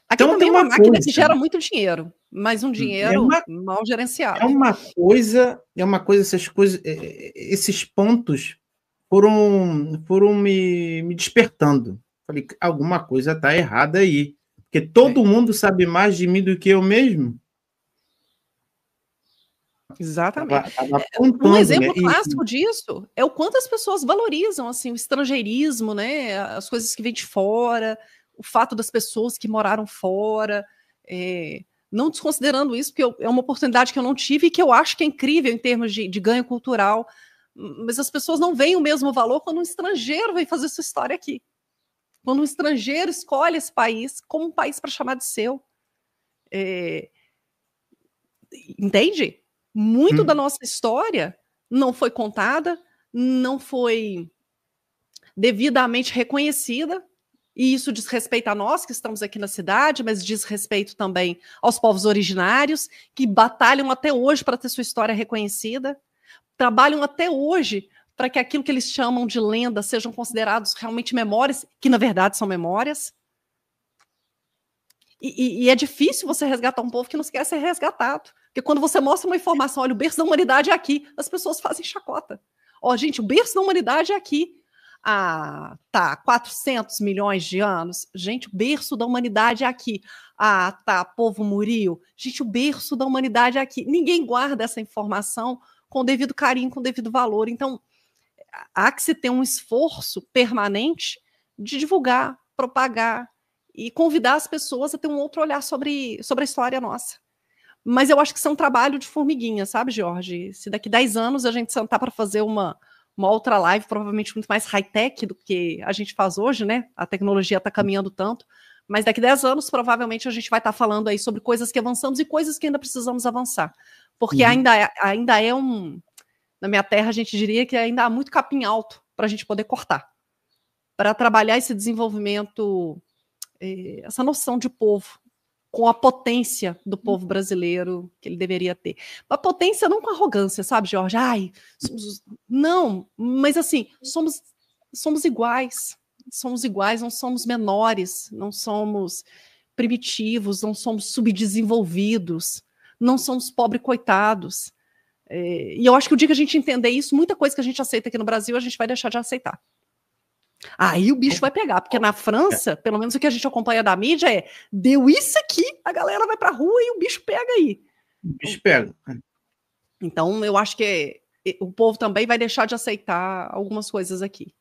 B: Aqui
A: Então
B: também
A: tem
B: é uma
A: uma
B: máquina
A: coisa,
B: que gera muito dinheiro, mas um dinheiro mal gerenciado.
A: é uma coisa, essas coisas, esses pontos foram me despertando. Falei, alguma coisa está errada aí, porque todo mundo sabe mais de mim do que eu mesmo.
B: Exatamente.
A: Tava
B: Um
A: apontando, né?
B: exemplo clássico disso é o quanto as pessoas valorizam assim o estrangeirismo, né? As coisas que vêm de fora, o fato das pessoas que moraram fora, não desconsiderando isso, porque é uma oportunidade que eu não tive e que eu acho que é incrível em termos de ganho cultural. Mas as pessoas não veem o mesmo valor quando um estrangeiro vem fazer sua história aqui. Quando um estrangeiro escolhe esse país como um país para chamar de seu. Entende? Muito da nossa história não foi contada, não foi devidamente reconhecida, e isso diz respeito a nós que estamos aqui na cidade, mas diz respeito também aos povos originários, que batalham até hoje para ter sua história reconhecida, trabalham até hoje para que aquilo que eles chamam de lenda sejam considerados realmente memórias, que na verdade são memórias. E é difícil você resgatar um povo que não quer ser resgatado. Porque quando você mostra uma informação, olha, o berço da humanidade é aqui, as pessoas fazem chacota. Ó, gente, o berço da humanidade é aqui. Ah, tá, 400 milhões de anos. Gente, o berço da humanidade é aqui. Ah, tá, povo Muril. Gente, o berço da humanidade é aqui. Ninguém guarda essa informação com o devido carinho, com o devido valor. Então, há que se ter um esforço permanente de divulgar, propagar e convidar as pessoas a ter um outro olhar sobre a história nossa. Mas eu acho que isso é um trabalho de formiguinha, sabe, Jorge? Se daqui 10 anos a gente sentar para fazer uma outra live, provavelmente muito mais high-tech do que a gente faz hoje, né? A tecnologia está caminhando tanto. Mas daqui 10 anos, provavelmente, a gente vai estar falando aí sobre coisas que avançamos e coisas que ainda precisamos avançar. Porque ainda é um... Na minha terra, a gente diria que ainda há muito capim alto para a gente poder cortar. Para trabalhar esse desenvolvimento, essa noção de povo, com a potência do povo brasileiro que ele deveria ter. A potência não com arrogância, sabe, Jorge? Ai, não, mas assim, somos iguais. Somos iguais, não somos menores, não somos primitivos, não somos subdesenvolvidos, não somos pobres coitados. E eu acho que o dia que a gente entender isso, muita coisa que a gente aceita aqui no Brasil, a gente vai deixar de aceitar. Aí o bicho vai pegar, porque na França, pelo menos o que a gente acompanha da mídia deu isso aqui, a galera vai pra rua e o bicho pega aí.
A: O bicho pega.
B: Então, eu acho que o povo também vai deixar de aceitar algumas coisas aqui.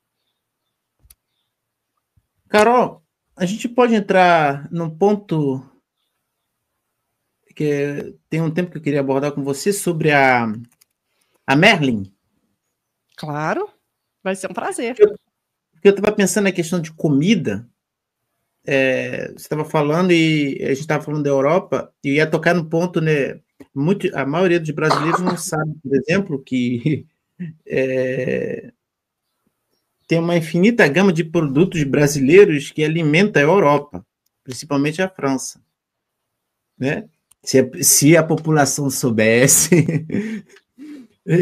A: Carol, a gente pode entrar num ponto que tem um tempo que eu queria abordar com você sobre a Merlin.
B: Claro, vai ser um prazer.
A: Porque eu estava pensando na questão de comida. Você estava falando e a gente estava falando da Europa, e ia tocar no ponto, né? A maioria dos brasileiros não sabe, por exemplo, que tem uma infinita gama de produtos brasileiros que alimenta a Europa, principalmente a França, né? Se a população soubesse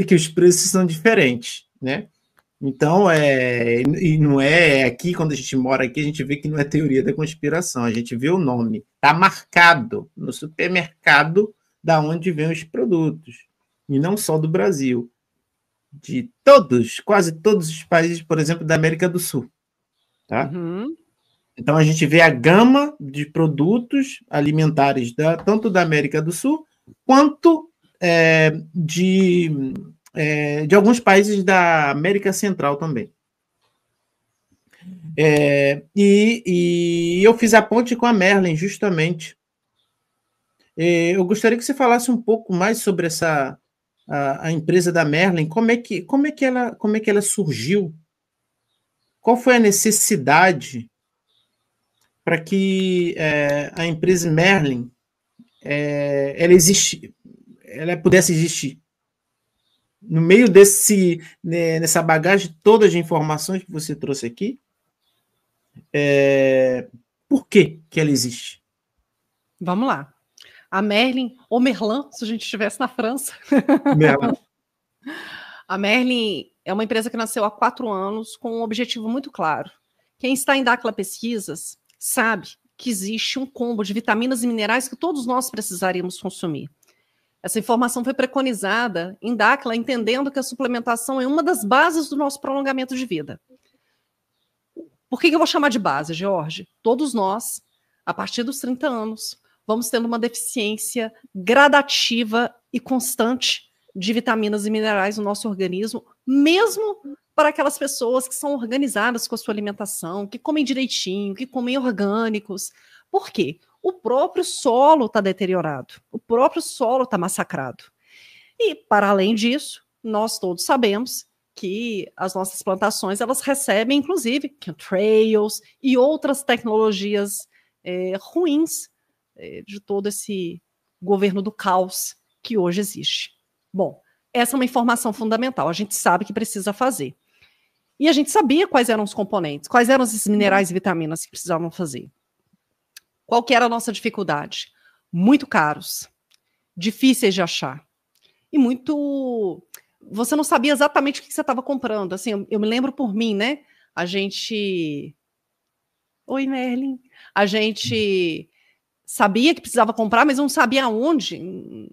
A: que os preços são diferentes, né? Então, e não é aqui, quando a gente mora aqui, a gente vê que não é teoria da conspiração, a gente vê o nome, está marcado no supermercado da onde vêm os produtos, e não só do Brasil, de quase todos os países, por exemplo, da América do Sul, tá?
B: Uhum.
A: Então, a gente vê a gama de produtos alimentares tanto da América do Sul, quanto de alguns países da América Central também. E eu fiz a ponte com a Merlin, justamente. Eu gostaria que você falasse um pouco mais sobre a empresa da Merlin, como é que ela surgiu, qual foi a necessidade, para que a empresa Merlin ela pudesse existir. No meio nessa bagagem toda de informações que você trouxe aqui, por que ela existe?
B: Vamos lá. A Merlin, ou Merlin, se a gente estivesse na França.
A: Merlin.
B: A Merlin é uma empresa que nasceu há 4 anos com um objetivo muito claro. Quem está em Dacla Pesquisas sabe que existe um combo de vitaminas e minerais que todos nós precisaríamos consumir. Essa informação foi preconizada em Dacla, entendendo que a suplementação é uma das bases do nosso prolongamento de vida. Por que eu vou chamar de base, Jorge? Todos nós, a partir dos 30 anos, vamos tendo uma deficiência gradativa e constante de vitaminas e minerais no nosso organismo, mesmo para aquelas pessoas que são organizadas com a sua alimentação, que comem direitinho, que comem orgânicos. Por quê? O próprio solo está deteriorado, o próprio solo está massacrado. E, para além disso, nós todos sabemos que as nossas plantações, elas recebem, inclusive, chemtrails e outras tecnologias ruins de todo esse governo do caos que hoje existe. Bom, essa é uma informação fundamental, a gente sabe que precisa fazer. E a gente sabia quais eram os componentes, quais eram esses minerais e vitaminas que precisavam fazer. Qual que era a nossa dificuldade? Muito caros, difíceis de achar. E muito... Você não sabia exatamente o que você estava comprando. Assim, eu me lembro por mim, né? A gente... Oi, Merlin. A gente sabia que precisava comprar, mas não sabia aonde.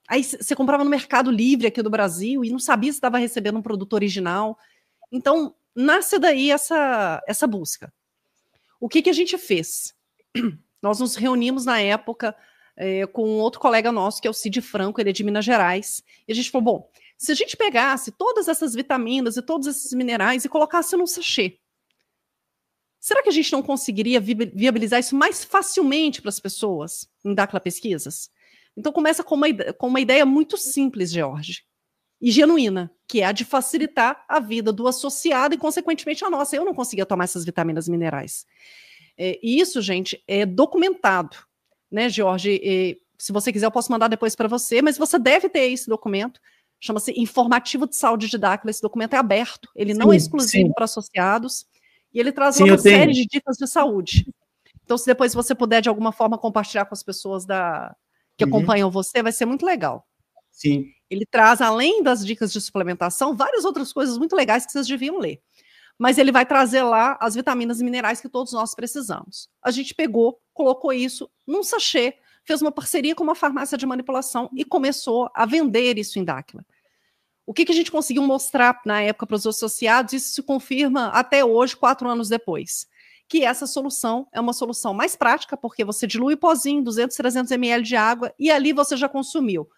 B: Aí você comprava no Mercado Livre aqui do Brasil e não sabia se estava recebendo um produto original. Então, nasce daí essa busca. O que a gente fez? Nós nos reunimos na época com outro colega nosso, que é o Cid Franco, ele é de Minas Gerais, e a gente falou, bom, se a gente pegasse todas essas vitaminas e todos esses minerais e colocasse num sachê, será que a gente não conseguiria viabilizar isso mais facilmente para as pessoas em Dacla Pesquisas? Então começa com uma ideia muito simples, Jorge, e genuína, que é a de facilitar a vida do associado e, consequentemente, a nossa. Eu não conseguia tomar essas vitaminas e minerais. E isso, gente, é documentado, né, Jorge? Se você quiser, eu posso mandar depois para você, mas você deve ter esse documento, chama-se Informativo de Saúde de Dacla. Esse documento é aberto, ele não é exclusivo para associados, e ele traz uma série de dicas de saúde. Então, se depois você puder, de alguma forma, compartilhar com as pessoas que acompanham você, vai ser muito legal.
A: Sim.
B: Ele traz, além das dicas de suplementação, várias outras coisas muito legais que vocês deviam ler. Mas ele vai trazer lá as vitaminas e minerais que todos nós precisamos. A gente pegou, colocou isso num sachê, fez uma parceria com uma farmácia de manipulação e começou a vender isso em Dacla. O que a gente conseguiu mostrar na época para os associados, isso se confirma até hoje, 4 anos depois, que essa solução é uma solução mais prática, porque você dilui o pozinho, 200, 300 ml de água, e ali você já consumiu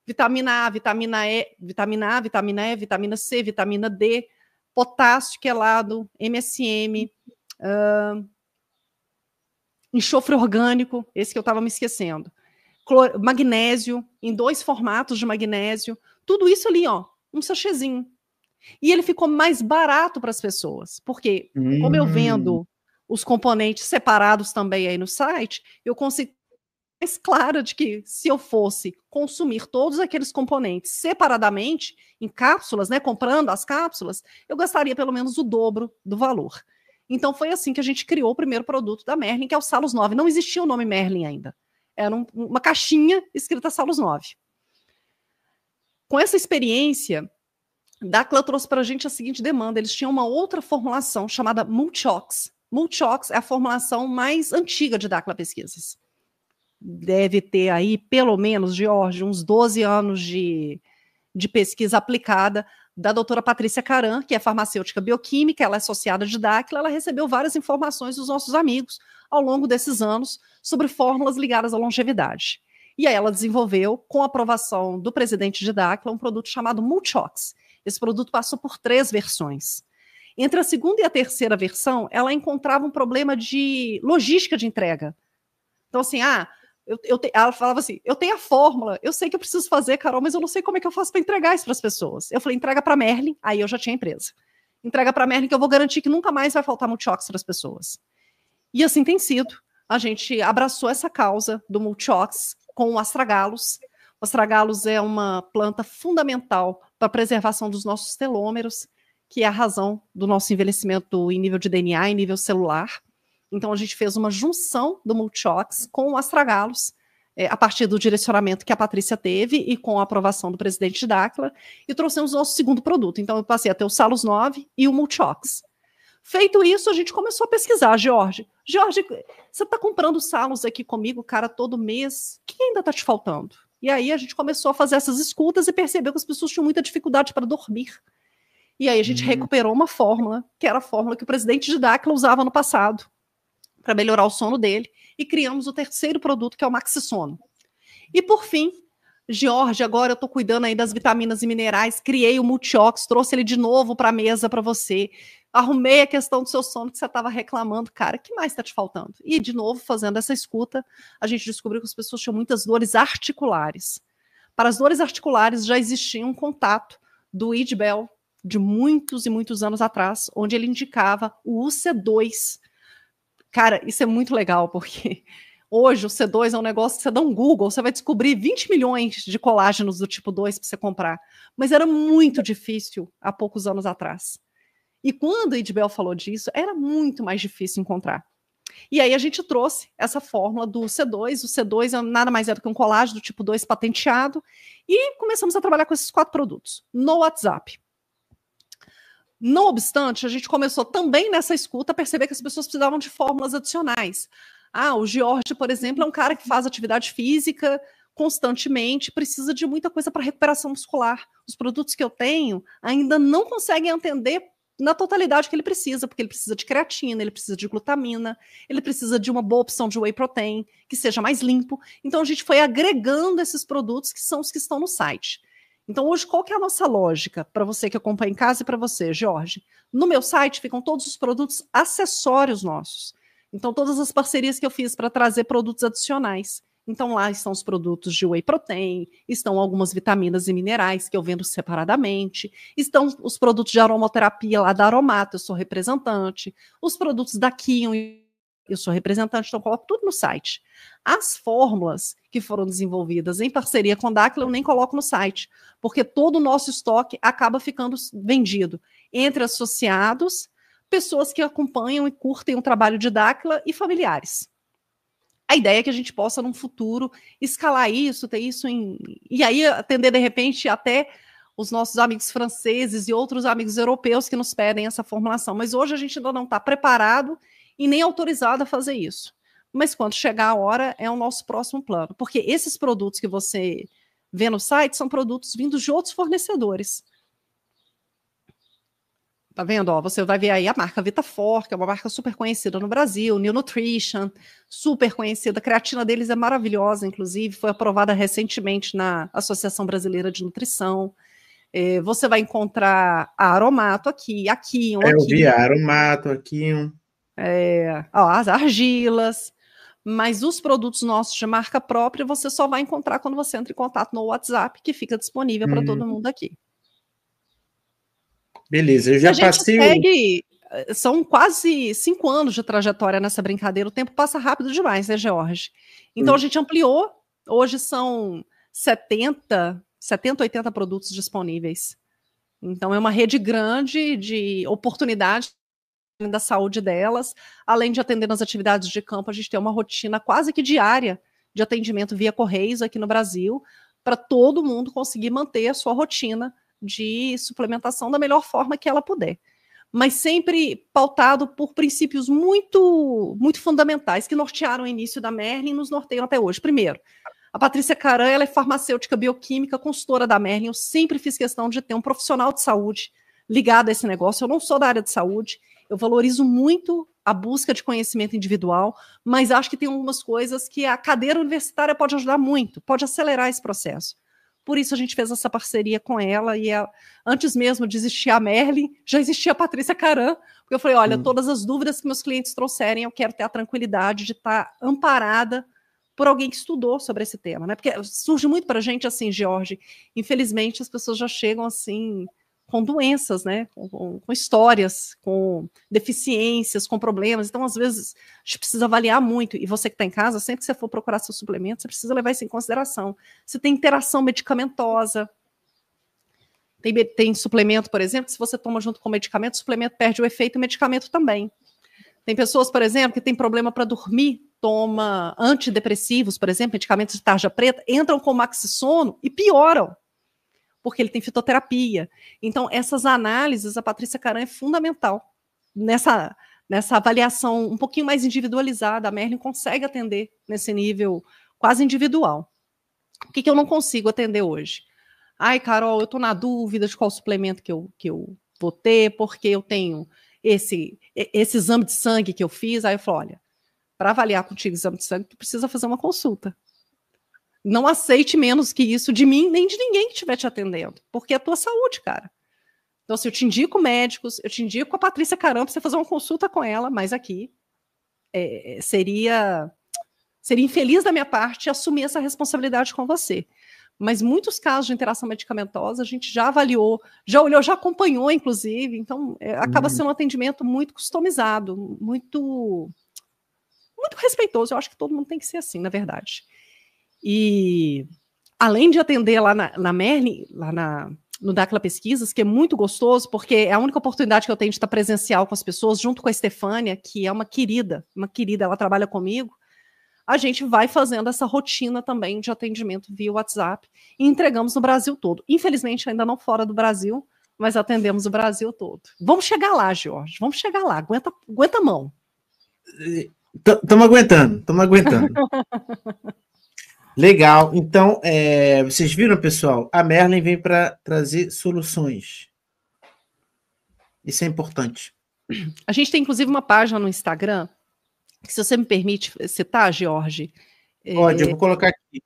B: vitamina A, vitamina E, vitamina C, vitamina D, potássio quelado, MSM, enxofre orgânico, esse que eu estava me esquecendo, magnésio, em 2 formatos de magnésio, tudo isso ali, ó, um sachêzinho. E ele ficou mais barato para as pessoas, porque como eu vendo os componentes separados também aí no site, eu consigo mais clara de que se eu fosse consumir todos aqueles componentes separadamente, em cápsulas, né, comprando as cápsulas, eu gastaria pelo menos o dobro do valor. Então foi assim que a gente criou o primeiro produto da Merlin, que é o Salus 9. Não existia o nome Merlin ainda. Era uma caixinha escrita Salus 9. Com essa experiência, Dacla trouxe para a gente a seguinte demanda. Eles tinham uma outra formulação chamada Multiox. Multiox é a formulação mais antiga de Dacla Pesquisas. Deve ter aí, pelo menos, Jorge, uns 12 anos de pesquisa aplicada da doutora Patrícia Caran, que é farmacêutica bioquímica, ela é associada de Dacla, ela recebeu várias informações dos nossos amigos ao longo desses anos sobre fórmulas ligadas à longevidade. E aí ela desenvolveu, com a aprovação do presidente de Dacla, um produto chamado Multiox. Esse produto passou por 3 versões. Entre a segunda e a terceira versão, ela encontrava um problema de logística de entrega. Então, assim, ela falava assim, eu tenho a fórmula, eu sei que eu preciso fazer, Carol, mas eu não sei como é que eu faço para entregar isso para as pessoas. Eu falei, entrega para Merlin, aí eu já tinha empresa. Entrega para Merlin que eu vou garantir que nunca mais vai faltar Multiox para as pessoas. E assim tem sido. A gente abraçou essa causa do Multiox com o astragalos. O astragalos é uma planta fundamental para a preservação dos nossos telômeros, que é a razão do nosso envelhecimento em nível de DNA, em nível celular. Então, a gente fez uma junção do Multiox com o astragalos, a partir do direcionamento que a Patrícia teve e com a aprovação do presidente Dáquila, e trouxemos o nosso segundo produto. Então, eu passei a ter o Salus 9 e o Multiox. Feito isso, a gente começou a pesquisar, Jorge. Jorge, você está comprando Salus aqui comigo, cara, todo mês. O que ainda está te faltando? E aí a gente começou a fazer essas escutas e percebeu que as pessoas tinham muita dificuldade para dormir. E aí a gente recuperou uma fórmula, que era a fórmula que o presidente de Dáquila usava no passado, para melhorar o sono dele, e criamos o terceiro produto, que é o Maxisono. E por fim, Jorge, agora eu estou cuidando aí das vitaminas e minerais, criei o Multiox, trouxe ele de novo para a mesa para você, arrumei a questão do seu sono que você estava reclamando, cara, o que mais está te faltando? E de novo, fazendo essa escuta, a gente descobriu que as pessoas tinham muitas dores articulares. Para as dores articulares já existia um contato do Idbel de muitos e muitos anos atrás, onde ele indicava o UC2. Cara, isso é muito legal, porque hoje o C2 é um negócio que você dá um Google, você vai descobrir 20 milhões de colágenos do tipo 2 para você comprar. Mas era muito difícil há poucos anos atrás. E quando o Idbel falou disso, era muito mais difícil encontrar. E aí a gente trouxe essa fórmula do C2. O C2 nada mais é do que um colágeno do tipo 2 patenteado. E começamos a trabalhar com esses 4 produtos no WhatsApp. Não obstante, a gente começou também nessa escuta a perceber que as pessoas precisavam de fórmulas adicionais. O Jorge, por exemplo, é um cara que faz atividade física constantemente, precisa de muita coisa para recuperação muscular. Os produtos que eu tenho ainda não conseguem atender na totalidade que ele precisa, porque ele precisa de creatina, ele precisa de glutamina, ele precisa de uma boa opção de whey protein, que seja mais limpo. Então, a gente foi agregando esses produtos que são os que estão no site. Então, hoje, qual que é a nossa lógica para você que acompanha em casa e para você, Jorge? No meu site ficam todos os produtos acessórios nossos. Então, todas as parcerias que eu fiz para trazer produtos adicionais. Então, lá estão os produtos de whey protein, estão algumas vitaminas e minerais que eu vendo separadamente, estão os produtos de aromaterapia lá da Aromato, eu sou representante, os produtos da Kion, eu sou representante, então eu coloco tudo no site. As fórmulas que foram desenvolvidas em parceria com a Dáquila eu nem coloco no site, porque todo o nosso estoque acaba ficando vendido entre associados, pessoas que acompanham e curtem o trabalho de Dáquila e familiares. A ideia é que a gente possa, num futuro, escalar isso, ter isso e aí atender, de repente, até os nossos amigos franceses e outros amigos europeus que nos pedem essa formulação. Mas hoje a gente ainda não está preparado e nem autorizado a fazer isso. Mas quando chegar a hora, é o nosso próximo plano. Porque esses produtos que você vê no site são produtos vindos de outros fornecedores. Tá vendo? Você vai ver aí a marca Vitafor, que é uma marca super conhecida no Brasil, New Nutrition, super conhecida. A creatina deles é maravilhosa, inclusive, foi aprovada recentemente na Associação Brasileira de Nutrição. Você vai encontrar a Aromato aqui, a Kion aqui.
A: Eu vi a Aromato aqui.
B: As argilas. Mas os produtos nossos de marca própria, você só vai encontrar quando você entra em contato no WhatsApp, que fica disponível para todo mundo aqui.
A: Beleza, eu já passei.
B: São quase 5 anos de trajetória nessa brincadeira. O tempo passa rápido demais, né, Jorge? Então a gente ampliou. Hoje são 70, 80 produtos disponíveis. Então é uma rede grande de oportunidades da saúde delas. Além de atender nas atividades de campo, a gente tem uma rotina quase que diária de atendimento via Correios aqui no Brasil, para todo mundo conseguir manter a sua rotina de suplementação da melhor forma que ela puder. Mas sempre pautado por princípios muito, muito fundamentais que nortearam o início da Merlin e nos norteiam até hoje. Primeiro, a Patrícia Caran, ela é farmacêutica bioquímica, consultora da Merlin. Eu sempre fiz questão de ter um profissional de saúde ligado a esse negócio. Eu não sou da área de saúde, eu valorizo muito a busca de conhecimento individual, mas acho que tem algumas coisas que a cadeira universitária pode ajudar muito, pode acelerar esse processo. Por isso a gente fez essa parceria com ela e antes mesmo de existir a Merlin, já existia a Patrícia Caran, porque eu falei, olha, todas as dúvidas que meus clientes trouxerem, eu quero ter a tranquilidade de estar amparada por alguém que estudou sobre esse tema, né? Porque surge muito para a gente assim, Jorge, infelizmente as pessoas já chegam assim com doenças, né? Com histórias, com deficiências, com problemas. Então, às vezes, a gente precisa avaliar muito. E você que está em casa, sempre que você for procurar seu suplemento, você precisa levar isso em consideração. Se tem interação medicamentosa, tem suplemento, por exemplo, que se você toma junto com o medicamento, o suplemento perde o efeito e o medicamento também. Tem pessoas, por exemplo, que têm problema para dormir, toma antidepressivos, por exemplo, medicamentos de tarja preta, entram com maxisono e pioram, porque ele tem fitoterapia. Então, essas análises, a Patrícia Caram é fundamental. Nessa avaliação um pouquinho mais individualizada, a Merlin consegue atender nesse nível quase individual. O que eu não consigo atender hoje? Ai, Carol, eu estou na dúvida de qual suplemento que eu vou ter, porque eu tenho esse exame de sangue que eu fiz. Aí eu falo, olha, para avaliar contigo o exame de sangue, tu precisa fazer uma consulta. Não aceite menos que isso de mim, nem de ninguém que estiver te atendendo, porque é a tua saúde, cara. Então, se eu te indico médicos, eu te indico a Patrícia Caram para você fazer uma consulta com ela, mas aqui seria infeliz da minha parte assumir essa responsabilidade com você. Mas muitos casos de interação medicamentosa a gente já avaliou, já olhou, já acompanhou, inclusive. Então, acaba sendo um atendimento muito customizado, muito respeitoso. Eu acho que todo mundo tem que ser assim, na verdade. E, além de atender lá na Merlin, lá no Dacla Pesquisas, que é muito gostoso, porque é a única oportunidade que eu tenho de estar presencial com as pessoas, junto com a Estefânia, que é uma querida, ela trabalha comigo. A gente vai fazendo essa rotina também de atendimento via WhatsApp e entregamos no Brasil todo. Infelizmente, ainda não fora do Brasil, mas atendemos o Brasil todo. Vamos chegar lá, Jorge, vamos chegar lá. Aguenta a mão.
A: Estamos aguentando. Legal. Então, vocês viram, pessoal? A Merlin vem para trazer soluções. Isso é importante.
B: A gente tem, inclusive, uma página no Instagram, que, se você me permite citar, Jorge...
A: Pode, eu vou colocar aqui.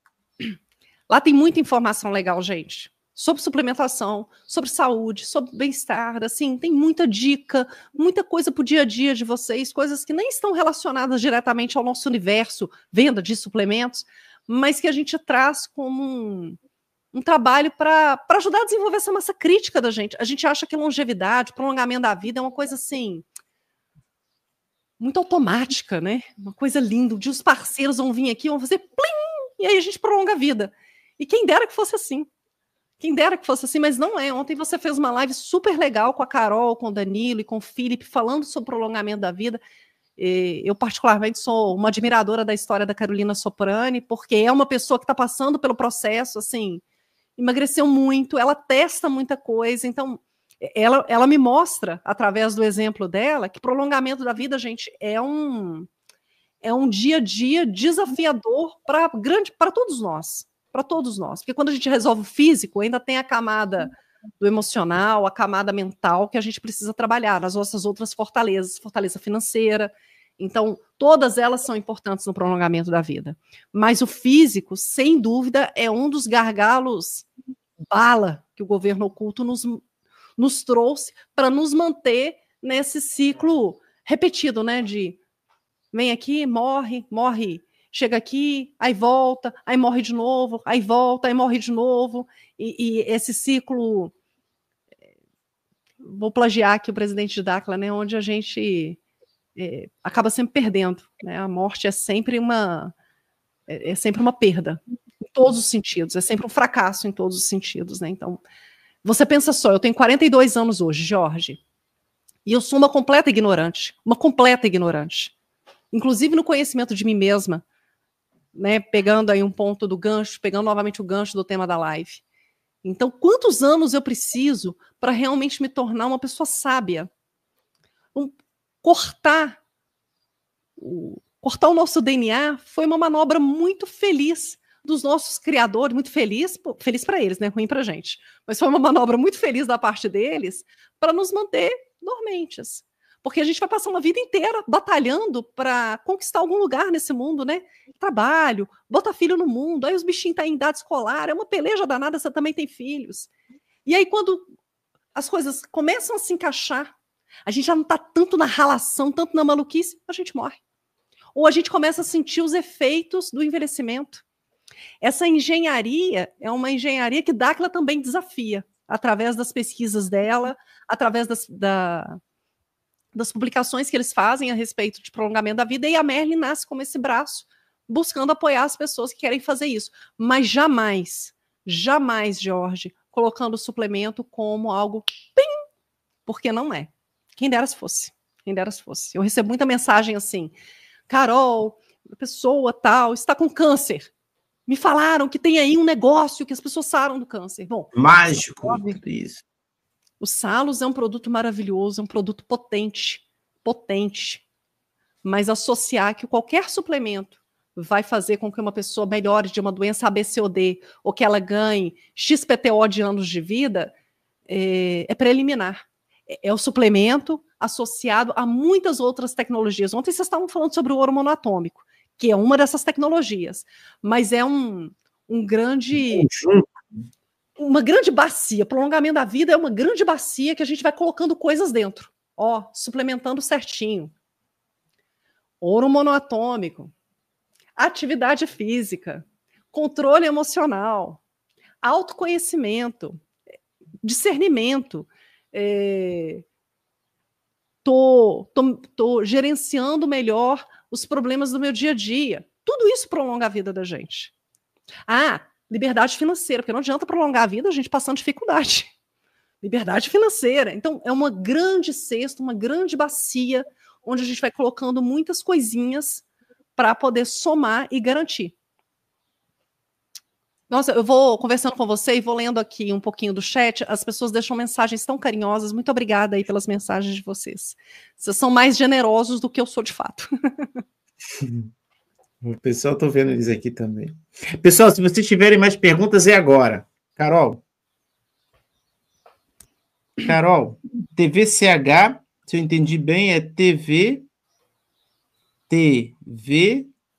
B: Lá tem muita informação legal, gente. Sobre suplementação, sobre saúde, sobre bem-estar, assim, tem muita dica, muita coisa para o dia a dia de vocês, coisas que nem estão relacionadas diretamente ao nosso universo, venda de suplementos, mas que a gente traz como um trabalho para ajudar a desenvolver essa massa crítica da gente. A gente acha que longevidade, prolongamento da vida é uma coisa assim, muito automática, né? Uma coisa linda. Um dia os parceiros vão vir aqui, vão fazer plim, e aí a gente prolonga a vida. E quem dera que fosse assim. Quem dera que fosse assim, mas não é. Ontem você fez uma live super legal com a Carol, com o Danilo e com o Felipe, falando sobre prolongamento da vida. Eu, particularmente, sou uma admiradora da história da Carolina Soprani, porque é uma pessoa que está passando pelo processo, assim, emagreceu muito, ela testa muita coisa, então ela me mostra, através do exemplo dela, que prolongamento da vida, gente, é um dia a dia desafiador para todos nós. Para todos nós. Porque quando a gente resolve o físico, ainda tem a camada do emocional, a camada mental que a gente precisa trabalhar, nas nossas outras fortalezas, fortaleza financeira. Então, todas elas são importantes no prolongamento da vida. Mas o físico, sem dúvida, é um dos gargalos bala que o governo oculto nos trouxe para nos manter nesse ciclo repetido, né? De vem aqui, morre, chega aqui, aí volta, aí morre de novo, aí volta, aí morre de novo, e esse ciclo, vou plagiar aqui o presidente de Dacla, né, onde a gente acaba sempre perdendo, né, a morte é sempre uma perda, em todos os sentidos, é sempre um fracasso em todos os sentidos, né, então, você pensa só, eu tenho 42 anos hoje, Jorge, e eu sou uma completa ignorante, inclusive no conhecimento de mim mesma, né, pegando aí um ponto do gancho, pegando novamente o gancho do tema da live. Então, quantos anos eu preciso para realmente me tornar uma pessoa sábia? Cortar o nosso DNA foi uma manobra muito feliz dos nossos criadores, muito feliz para eles, né, ruim para a gente, mas foi uma manobra muito feliz da parte deles para nos manter dormentes. Porque a gente vai passar uma vida inteira batalhando para conquistar algum lugar nesse mundo, né? Trabalho, botar filho no mundo, aí os bichinhos estão em idade escolar, é uma peleja danada, você também tem filhos. E aí, quando as coisas começam a se encaixar, a gente já não está tanto na ralação, tanto na maluquice, a gente morre. Ou a gente começa a sentir os efeitos do envelhecimento. Essa engenharia é uma engenharia que Dacla também desafia. através das pesquisas dela, através das publicações que eles fazem a respeito de prolongamento da vida, e a Merlin nasce como esse braço, buscando apoiar as pessoas que querem fazer isso. Mas jamais, jamais, Jorge, colocando o suplemento como algo pim, porque não é. Quem dera se fosse. Quem dera se fosse. Eu recebo muita mensagem assim, Carol, a pessoa tal está com câncer. Me falaram que tem aí um negócio que as pessoas saram do câncer. Bom,
A: mágico, isso.
B: O Salus é um produto maravilhoso, é um produto potente, potente. Mas associar que qualquer suplemento vai fazer com que uma pessoa melhore de uma doença ABCD ou que ela ganhe XPTO de anos de vida é preliminar. É o suplemento associado a muitas outras tecnologias. Ontem vocês estavam falando sobre o ouro monoatômico, que é uma dessas tecnologias, mas é uma grande bacia. Prolongamento da vida é uma grande bacia que a gente vai colocando coisas dentro, suplementando certinho. Ouro monoatômico, atividade física, controle emocional, autoconhecimento, discernimento. Tô gerenciando melhor os problemas do meu dia a dia. Tudo isso prolonga a vida da gente. Liberdade financeira, porque não adianta prolongar a vida a gente passando dificuldade. Liberdade financeira. Então, é uma grande cesta, uma grande bacia, onde a gente vai colocando muitas coisinhas para poder somar e garantir. Nossa, eu vou conversando com você e vou lendo aqui um pouquinho do chat. As pessoas deixam mensagens tão carinhosas. Muito obrigada aí pelas mensagens de vocês. Vocês são mais generosos do que eu sou de fato.
A: O pessoal, tô vendo eles aqui também. Pessoal, se vocês tiverem mais perguntas, é agora. Carol, TVCH, se eu entendi bem, é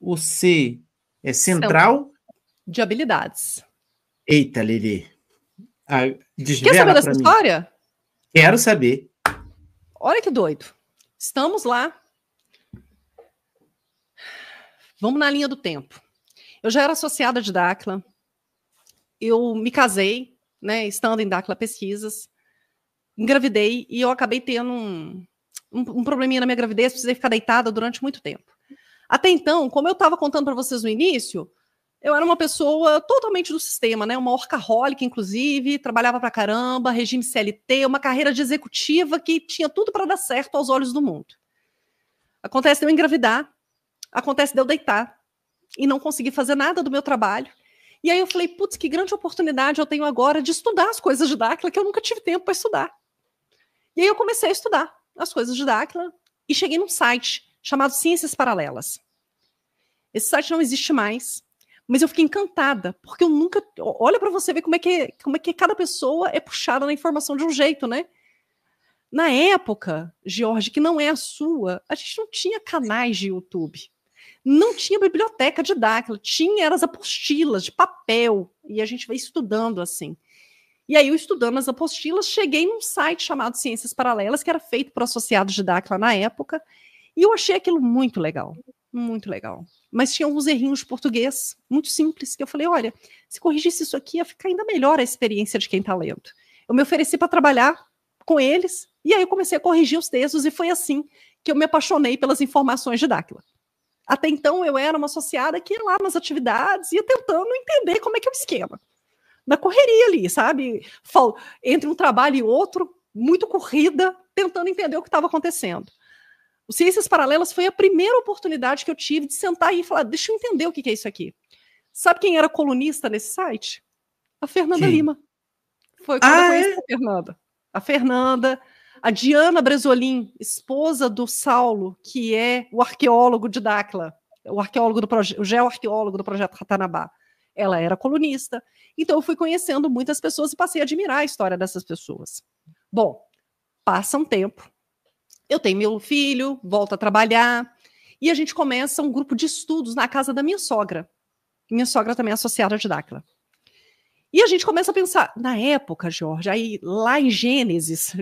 A: o C é central
B: de habilidades.
A: Eita, Lili.
B: Quer saber dessa história?
A: Quero saber.
B: Olha que doido. Estamos lá. Vamos na linha do tempo. Eu já era associada de Dacla. Eu me casei, né, estando em Dacla Pesquisas. Engravidei e eu acabei tendo um probleminha na minha gravidez. Precisei ficar deitada durante muito tempo. Até então, como eu estava contando para vocês no início, eu era uma pessoa totalmente do sistema, né? Uma workaholic, inclusive, trabalhava pra caramba, regime CLT, uma carreira de executiva que tinha tudo para dar certo aos olhos do mundo. Acontece de eu engravidar, acontece de eu deitar e não conseguir fazer nada do meu trabalho. E aí eu falei, putz, que grande oportunidade eu tenho agora de estudar as coisas de Dacla que eu nunca tive tempo para estudar. E aí eu comecei a estudar as coisas de Dacla e cheguei num site chamado Ciências Paralelas. Esse site não existe mais. Mas eu fiquei encantada, porque eu nunca... Olha para você ver como é que cada pessoa é puxada na informação de um jeito, né? Na época, Jorge, que não é a sua, a gente não tinha canais de YouTube. Não tinha biblioteca de Dacla. Tinha as apostilas de papel. E a gente vai estudando assim. E aí, eu estudando as apostilas, cheguei num site chamado Ciências Paralelas, que era feito por associados de Dacla na época. E eu achei aquilo muito legal. Muito legal. Mas tinha alguns errinhos de português, muito simples, que eu falei, olha, se corrigisse isso aqui, ia ficar ainda melhor a experiência de quem está lendo. Eu me ofereci para trabalhar com eles, e aí eu comecei a corrigir os textos, e foi assim que eu me apaixonei pelas informações de Dacla. Até então, eu era uma associada que ia lá nas atividades, ia tentando entender como é que é o esquema. Na correria ali, sabe? Entre um trabalho e outro, muito corrida, tentando entender o que estava acontecendo. O Ciências Paralelas foi a primeira oportunidade que eu tive de sentar e falar, deixa eu entender o que é isso aqui. Sabe quem era colunista nesse site? A Fernanda Lima. Foi quando eu conheci a Fernanda. A Fernanda, a Diana Bresolim, esposa do Saulo, que é o arqueólogo de Dacla, o geoarqueólogo do projeto Ratanabá. Ela era colunista. Então eu fui conhecendo muitas pessoas e passei a admirar a história dessas pessoas. Bom, passa um tempo. Eu tenho meu filho, volto a trabalhar, e a gente começa um grupo de estudos na casa da minha sogra. Minha sogra também é associada de Dacla. E a gente começa a pensar, na época, Jorge, aí lá em Gênesis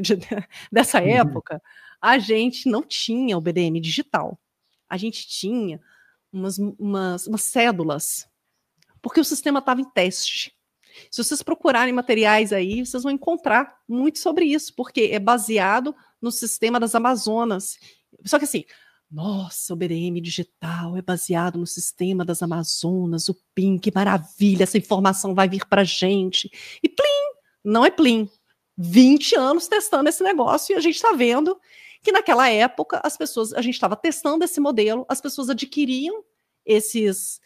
B: dessa época, a gente não tinha o BDM digital. A gente tinha umas cédulas, porque o sistema estava em teste. Se vocês procurarem materiais aí, vocês vão encontrar muito sobre isso, porque é baseado no sistema das Amazonas. Só que assim, nossa, o BDM digital é baseado no sistema das Amazonas, o PIN, que maravilha, essa informação vai vir para a gente. E plim, não é plim. 20 anos testando esse negócio e a gente está vendo que naquela época as pessoas, a gente estava testando esse modelo, as pessoas adquiriam essas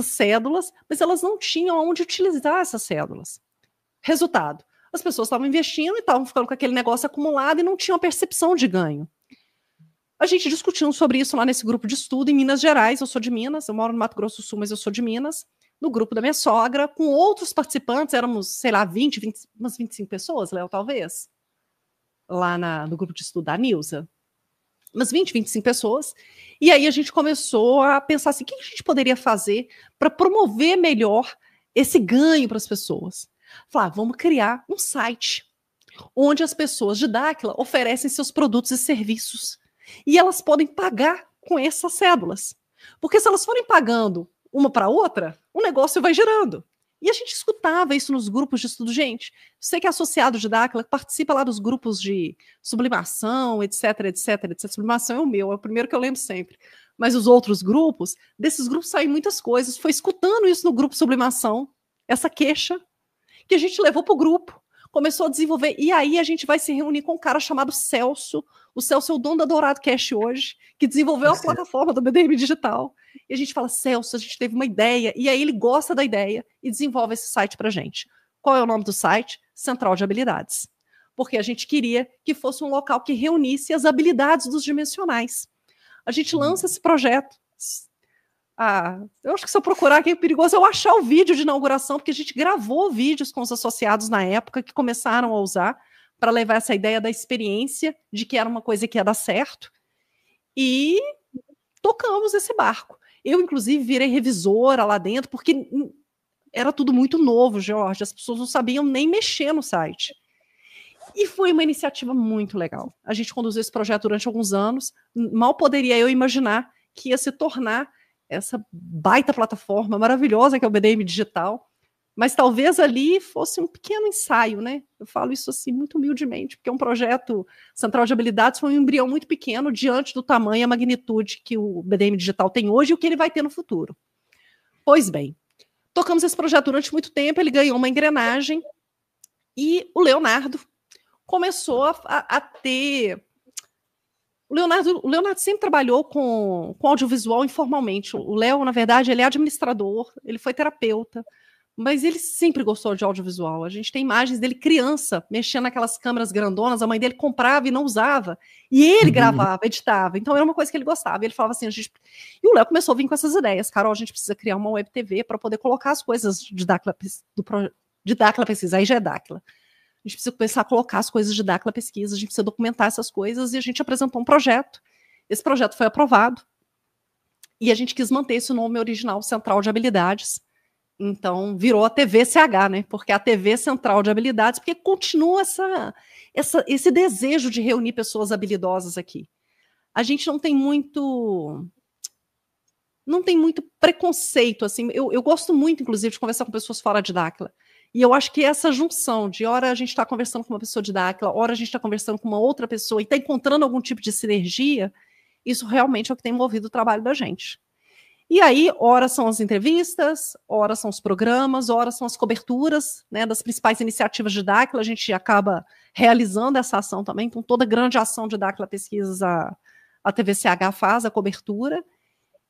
B: cédulas, mas elas não tinham onde utilizar essas cédulas. Resultado, as pessoas estavam investindo e estavam ficando com aquele negócio acumulado e não tinham a percepção de ganho. A gente discutiu sobre isso lá nesse grupo de estudo em Minas Gerais. Eu sou de Minas, eu moro no Mato Grosso do Sul, mas eu sou de Minas. No grupo da minha sogra, com outros participantes, éramos, sei lá, 20, umas 25 pessoas, Léo, talvez, lá no grupo de estudo da Nilza. Umas 20, 25 pessoas. E aí a gente começou a pensar assim, o que a gente poderia fazer para promover melhor esse ganho para as pessoas? Falar, vamos criar um site onde as pessoas de Dáquila oferecem seus produtos e serviços. E elas podem pagar com essas cédulas. Porque se elas forem pagando uma para outra, o negócio vai girando. E a gente escutava isso nos grupos de estudo. Gente, você que é associado de Dáquila, participa lá dos grupos de sublimação, etc, etc, etc. Sublimação é o meu, é o primeiro que eu lembro sempre. Mas os outros grupos, desses grupos saem muitas coisas. Foi escutando isso no grupo sublimação, essa queixa, que a gente levou para o grupo. Começou a desenvolver, e aí a gente vai se reunir com um cara chamado Celso. O Celso é o dono da Dourado Cash hoje, que desenvolveu a plataforma do BDM Digital. E a gente fala, Celso, a gente teve uma ideia, e aí ele gosta da ideia e desenvolve esse site pra gente. Qual é o nome do site? Central de Habilidades. Porque a gente queria que fosse um local que reunisse as habilidades dos dimensionais. A gente lança esse projeto. Eu acho que se eu procurar aqui é perigoso eu achar o vídeo de inauguração, porque a gente gravou vídeos com os associados na época que começaram a usar para levar essa ideia da experiência de que era uma coisa que ia dar certo. E tocamos esse barco. Eu, inclusive, virei revisora lá dentro, porque era tudo muito novo, Jorge. As pessoas não sabiam nem mexer no site. E foi uma iniciativa muito legal. A gente conduziu esse projeto durante alguns anos. Mal poderia eu imaginar que ia se tornar essa baita plataforma maravilhosa que é o BDM Digital, mas talvez ali fosse um pequeno ensaio, né? Eu falo isso assim muito humildemente, porque um projeto Central de Habilidades foi um embrião muito pequeno diante do tamanho e a magnitude que o BDM Digital tem hoje e o que ele vai ter no futuro. Pois bem, tocamos esse projeto durante muito tempo, ele ganhou uma engrenagem e o Leonardo começou a ter... O Leonardo sempre trabalhou com audiovisual informalmente. O Léo, na verdade, ele é administrador, ele foi terapeuta, mas ele sempre gostou de audiovisual. A gente tem imagens dele criança, mexendo naquelas câmeras grandonas, a mãe dele comprava e não usava, e ele gravava, editava. Então era uma coisa que ele gostava. E ele falava assim, E o Léo começou a vir com essas ideias. Carol, a gente precisa criar uma web TV para poder colocar as coisas de Dáquila Pesquisa, aí já é Dáquila. A gente precisa começar a colocar as coisas de Dáquila Pesquisa, a gente precisa documentar essas coisas, e a gente apresentou um projeto. Esse projeto foi aprovado, e a gente quis manter esse nome original, Central de Habilidades. Então, virou a TVCH, né? Porque a TV Central de Habilidades, porque continua esse desejo de reunir pessoas habilidosas aqui. A gente não tem muito preconceito, assim. Eu gosto muito, inclusive, de conversar com pessoas fora de Dáquila. E eu acho que essa junção de hora a gente está conversando com uma pessoa de Dáquila, hora a gente está conversando com uma outra pessoa e está encontrando algum tipo de sinergia, isso realmente é o que tem movido o trabalho da gente. E aí, ora são as entrevistas, ora são os programas, ora são as coberturas, né, das principais iniciativas de Dáquila, a gente acaba realizando essa ação também, então toda grande ação de Dáquila Pesquisas, a TVCH faz a cobertura,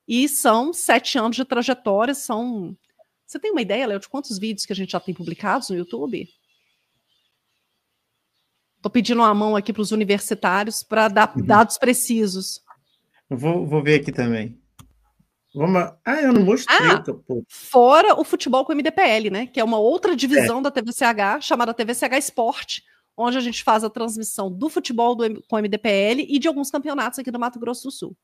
B: e são 7 anos de trajetória, Você tem uma ideia, Léo, de quantos vídeos que a gente já tem publicados no YouTube? Estou pedindo uma mão aqui para os universitários para dar dados precisos.
A: Vou ver aqui também. Eu não mostrei.
B: Fora o futebol com o MDPL, né? Que é uma outra divisão da TVCH, chamada TVCH Esporte, onde a gente faz a transmissão do futebol com o MDPL e de alguns campeonatos aqui do Mato Grosso do Sul.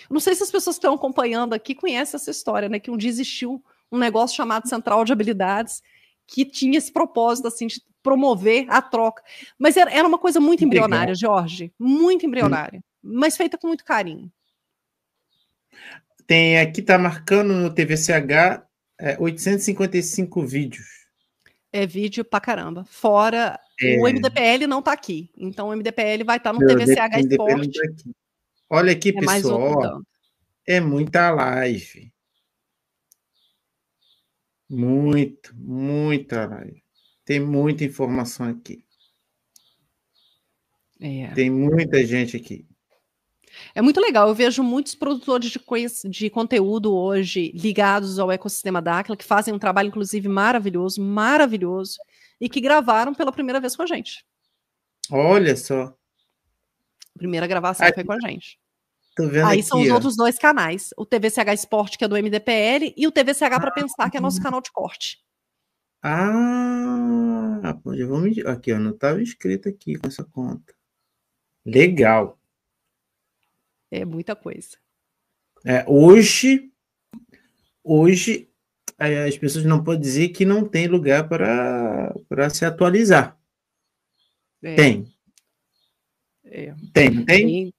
B: Não sei se as pessoas que estão acompanhando aqui conhecem essa história, né? Que um dia existiu um negócio chamado Central de Habilidades que tinha esse propósito, assim, de promover a troca. Mas era uma coisa muito embrionária, Jorge. Muito embrionária. Mas feita com muito carinho.
A: Aqui tá marcando no TVCH 855 vídeos.
B: É vídeo pra caramba. Fora, o MDPL não tá aqui. Então, o MDPL vai estar no
A: Meu,
B: TVCH
A: depende
B: Esporte.
A: daqui. Olha aqui,
B: É mais outro
A: pessoal, ó,
B: tanto.
A: é muita live. Muita live. Tem muita informação aqui. Tem muita gente aqui.
B: É muito legal. Eu vejo muitos produtores de conteúdo hoje ligados ao ecossistema da Aquila, que fazem um trabalho, inclusive, maravilhoso, maravilhoso, e que gravaram pela primeira vez com a gente.
A: Olha só.
B: A primeira gravação foi com a gente.
A: Tô vendo
B: Aí
A: aqui,
B: são os
A: ó.
B: outros dois canais, o TVCH Esporte, que é do MDPL, e o TVCH para Pensar, que é nosso canal de corte.
A: Já vou aqui, ó, não estava inscrito aqui com essa conta. Legal.
B: É muita coisa.
A: Hoje as pessoas não podem dizer que não tem lugar para se atualizar. Tem. Tem?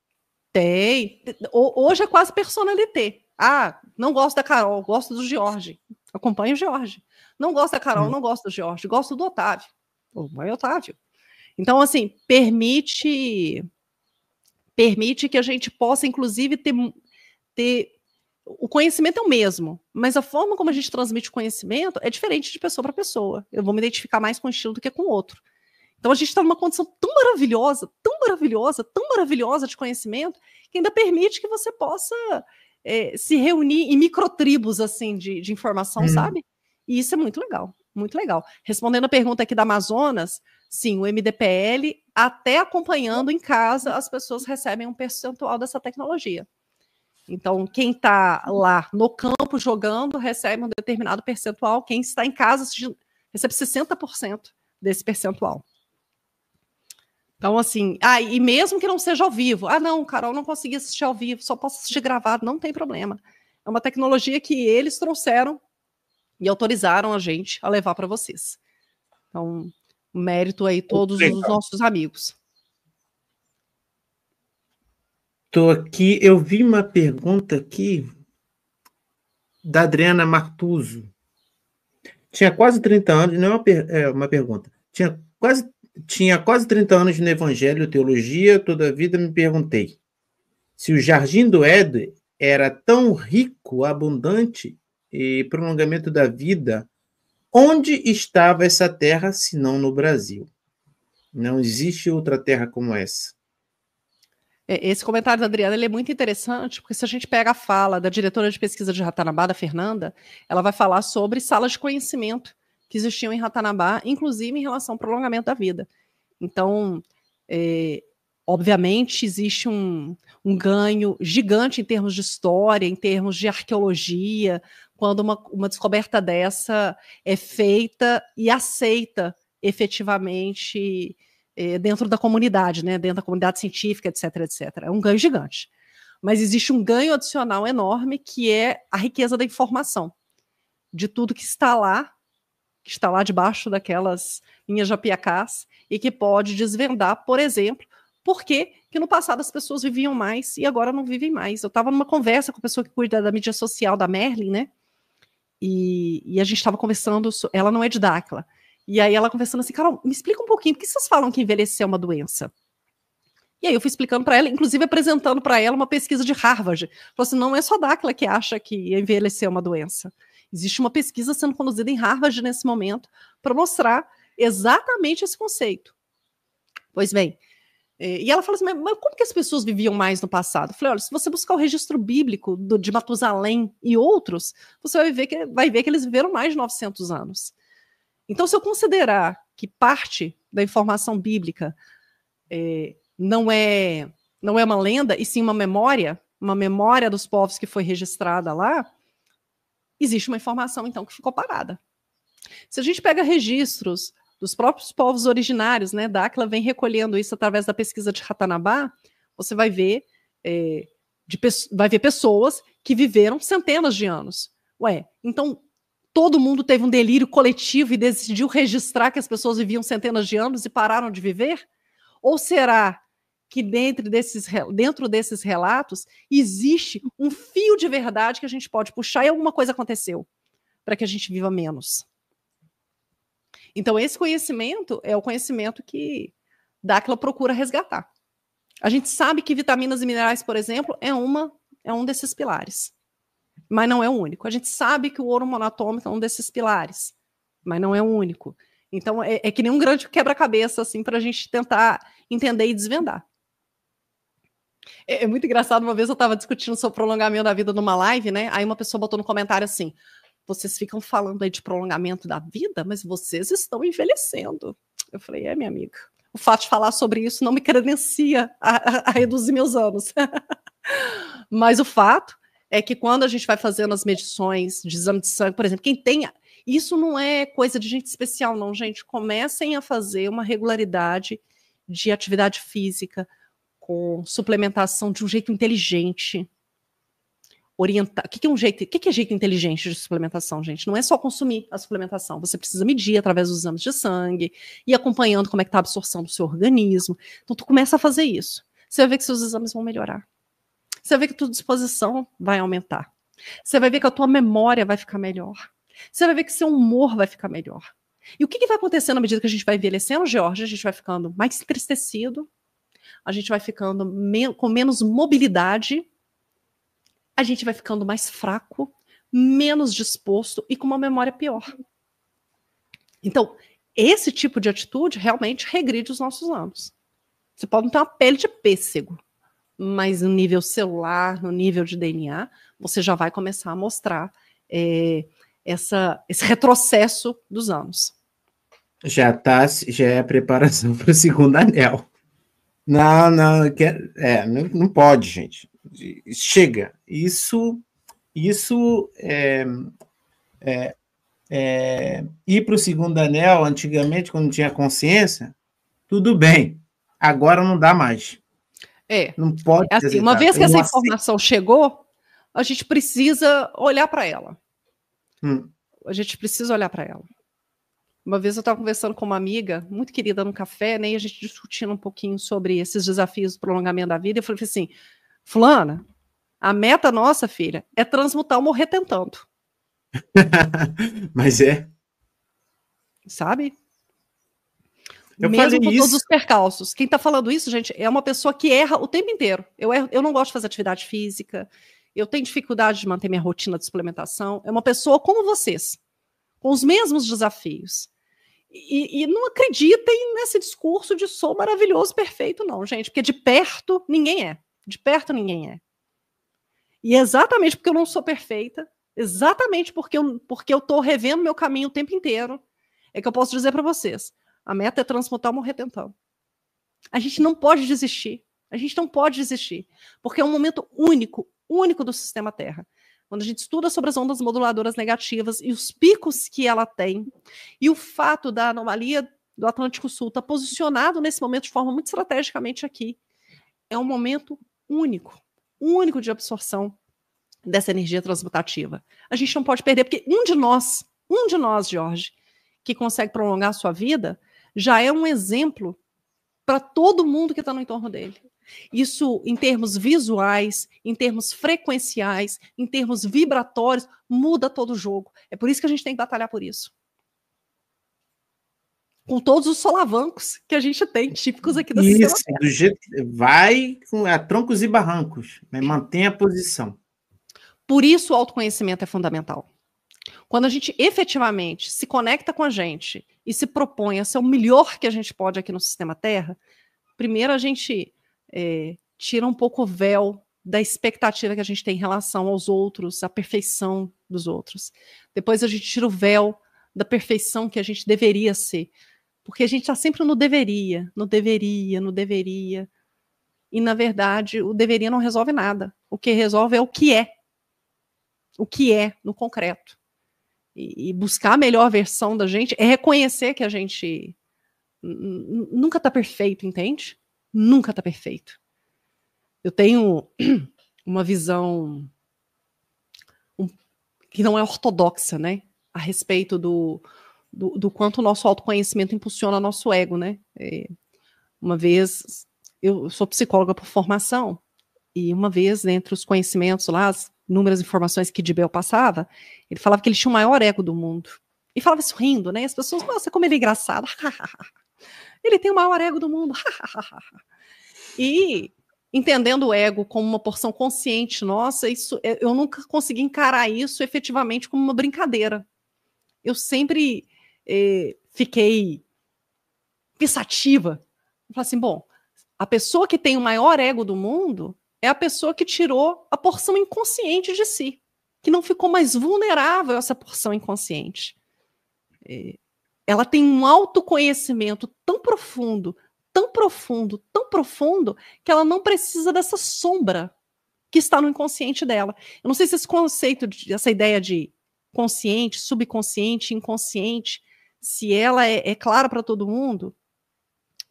B: Tem. Hoje é quase personalité. Ah, não gosto da Carol, gosto do Jorge. Acompanho o Jorge. Não gosto da Carol, não gosto do Jorge, gosto do Otávio. O mãe Otávio. Então, assim, permite que a gente possa, inclusive, ter. O conhecimento é o mesmo, mas a forma como a gente transmite o conhecimento é diferente de pessoa para pessoa. Eu vou me identificar mais com um estilo do que com o outro. Então a gente está numa condição tão maravilhosa, tão maravilhosa, tão maravilhosa de conhecimento, que ainda permite que você possa se reunir em microtribos assim de informação, sabe? E isso é muito legal, muito legal. Respondendo a pergunta aqui da Amazonas, sim, o MDPL, até acompanhando em casa, as pessoas recebem um percentual dessa tecnologia. Então, quem está lá no campo jogando recebe um determinado percentual, quem está em casa assistindo, recebe 60% desse percentual. Então, assim, e mesmo que não seja ao vivo, não, Carol, não consegui assistir ao vivo, só posso assistir gravado, não tem problema. É uma tecnologia que eles trouxeram e autorizaram a gente a levar para vocês. Então, mérito aí todos os nossos amigos.
A: Estou aqui, eu vi uma pergunta aqui da Adriana Martuso. Tinha quase 30 anos, não é uma pergunta. Tinha quase 30 anos no Evangelho, teologia, toda a vida me perguntei se o Jardim do Éden era tão rico, abundante e prolongamento da vida, onde estava essa terra, se não no Brasil? Não existe outra terra como essa.
B: Esse comentário da Adriana ele é muito interessante, porque se a gente pega a fala da diretora de pesquisa de Ratanabá, da Fernanda, ela vai falar sobre salas de conhecimento que existiam em Ratanabá, inclusive em relação ao prolongamento da vida. Então, obviamente, existe um ganho gigante em termos de história, em termos de arqueologia, quando uma descoberta dessa é feita e aceita efetivamente dentro da comunidade, né, dentro da comunidade científica, etc, etc. É um ganho gigante. Mas existe um ganho adicional enorme, que é a riqueza da informação, de tudo que está lá debaixo daquelas linhas japiacás, e que pode desvendar, por exemplo, por que no passado as pessoas viviam mais e agora não vivem mais. Eu estava numa conversa com a pessoa que cuida da mídia social da Merlin, né? E a gente estava conversando, ela não é de Dáquila. E aí ela conversando assim, Carol, me explica um pouquinho, por que vocês falam que envelhecer é uma doença? E aí eu fui explicando para ela, inclusive apresentando para ela uma pesquisa de Harvard. Falou assim, não é só Dáquila que acha que envelhecer é uma doença. Existe uma pesquisa sendo conduzida em Harvard nesse momento para mostrar exatamente esse conceito. Pois bem, e ela falou assim, mas como que as pessoas viviam mais no passado? Eu falei, olha, se você buscar o registro bíblico de Matusalém e outros, você vai ver que eles viveram mais de 900 anos. Então, se eu considerar que parte da informação bíblica não é uma lenda, e sim uma memória dos povos que foi registrada lá, existe uma informação, então, que ficou parada. Se a gente pega registros dos próprios povos originários, né, Dáquila vem recolhendo isso através da pesquisa de Ratanabá, você vai ver, pessoas que viveram centenas de anos. Então todo mundo teve um delírio coletivo e decidiu registrar que as pessoas viviam centenas de anos e pararam de viver? Ou será que dentro desses relatos existe um fio de verdade que a gente pode puxar e alguma coisa aconteceu? para que a gente viva menos. Então, esse conhecimento é o conhecimento que Dáquila procura resgatar. A gente sabe que vitaminas e minerais, por exemplo, é um desses pilares, mas não é o único. A gente sabe que o ouro monatômico é um desses pilares, mas não é o único. Então, é que nem um grande quebra-cabeça, assim, para a gente tentar entender e desvendar. É muito engraçado, uma vez eu estava discutindo sobre o prolongamento da vida numa live, né? Aí uma pessoa botou no comentário assim, vocês ficam falando aí de prolongamento da vida, mas vocês estão envelhecendo. Eu falei, minha amiga, o fato de falar sobre isso não me credencia a reduzir meus anos. Mas o fato é que quando a gente vai fazendo as medições de exame de sangue, por exemplo, quem tem... Isso não é coisa de gente especial, não, gente. Comecem a fazer uma regularidade de atividade física com suplementação de um jeito inteligente. Orientar. O que é jeito inteligente de suplementação, gente? Não é só consumir a suplementação. Você precisa medir através dos exames de sangue e acompanhando como é que está a absorção do seu organismo. Então, tu começa a fazer isso. Você vai ver que seus exames vão melhorar. Você vai ver que a tua disposição vai aumentar. Você vai ver que a tua memória vai ficar melhor. Você vai ver que seu humor vai ficar melhor. E o que vai acontecer na medida que a gente vai envelhecendo, Georgia? A gente vai ficando mais entristecido, a gente vai ficando com menos mobilidade, a gente vai ficando mais fraco, menos disposto e com uma memória pior. Então, esse tipo de atitude realmente regride os nossos anos. Você pode não ter uma pele de pêssego, mas no nível celular, no nível de DNA, você já vai começar a mostrar esse retrocesso dos anos.
A: Já é a preparação para o segundo anel. Não pode, gente. Chega. Isso ir para o segundo anel, antigamente, quando tinha consciência, tudo bem. Agora não dá mais.
B: Não pode. Assim, uma vez que essa informação chegou, a gente precisa olhar para ela. A gente precisa olhar para ela. Uma vez eu estava conversando com uma amiga muito querida no café, né, e a gente discutindo um pouquinho sobre esses desafios do prolongamento da vida. Eu falei assim, fulana, a meta nossa, filha, é transmutar ou morrer tentando.
A: Mas é.
B: Sabe? Mesmo com todos os percalços. Quem está falando isso, gente, é uma pessoa que erra o tempo inteiro. Eu não gosto de fazer atividade física, eu tenho dificuldade de manter minha rotina de suplementação. É uma pessoa como vocês, com os mesmos desafios. E não acreditem nesse discurso de sou maravilhoso, perfeito, não, gente, porque de perto ninguém é. De perto ninguém é. E exatamente porque eu não sou perfeita, exatamente porque eu estou revendo meu caminho o tempo inteiro, é que eu posso dizer para vocês, a meta é transmutar ou morrer tentando. A gente não pode desistir. A gente não pode desistir. Porque é um momento único do sistema Terra. Quando a gente estuda sobre as ondas moduladoras negativas e os picos que ela tem, e o fato da anomalia do Atlântico Sul estar posicionado nesse momento de forma muito estrategicamente aqui, é um momento único de absorção dessa energia transmutativa. A gente não pode perder, porque um de nós, Jorge, que consegue prolongar a sua vida, já é um exemplo para todo mundo que está no entorno dele. Isso, em termos visuais, em termos frequenciais, em termos vibratórios, muda todo o jogo. É por isso que a gente tem que batalhar por isso. Com todos os solavancos que a gente tem, típicos aqui da Sistema Terra.
A: Do jeito que vai a troncos e barrancos, né? Mantém a posição.
B: Por isso o autoconhecimento é fundamental. Quando a gente efetivamente se conecta com a gente e se propõe a ser o melhor que a gente pode aqui no Sistema Terra, primeiro a gente tira um pouco o véu da expectativa que a gente tem em relação aos outros, à perfeição dos outros. Depois a gente tira o véu da perfeição que a gente deveria ser. Porque a gente está sempre no deveria. E, na verdade, o deveria não resolve nada. O que resolve é o que é. O que é, no concreto. E buscar a melhor versão da gente é reconhecer que a gente nunca está perfeito, entende? Nunca está perfeito. Eu tenho uma visão que não é ortodoxa, né? A respeito do quanto o nosso autoconhecimento impulsiona nosso ego, né? Uma vez, eu sou psicóloga por formação, e uma vez, entre os conhecimentos lá, inúmeras informações que Dibel passava, ele falava que ele tinha o maior ego do mundo. E falava isso rindo, né? As pessoas, nossa, como ele é engraçado. Ele tem o maior ego do mundo. E entendendo o ego como uma porção consciente nossa, isso, eu nunca consegui encarar isso efetivamente como uma brincadeira. Eu sempre fiquei pensativa. Falei assim, bom, a pessoa que tem o maior ego do mundo é a pessoa que tirou a porção inconsciente de si, que não ficou mais vulnerável a essa porção inconsciente. Ela tem um autoconhecimento tão profundo, tão profundo, tão profundo, que ela não precisa dessa sombra que está no inconsciente dela. Eu não sei se esse conceito, essa ideia de consciente, subconsciente, inconsciente, se ela é clara para todo mundo.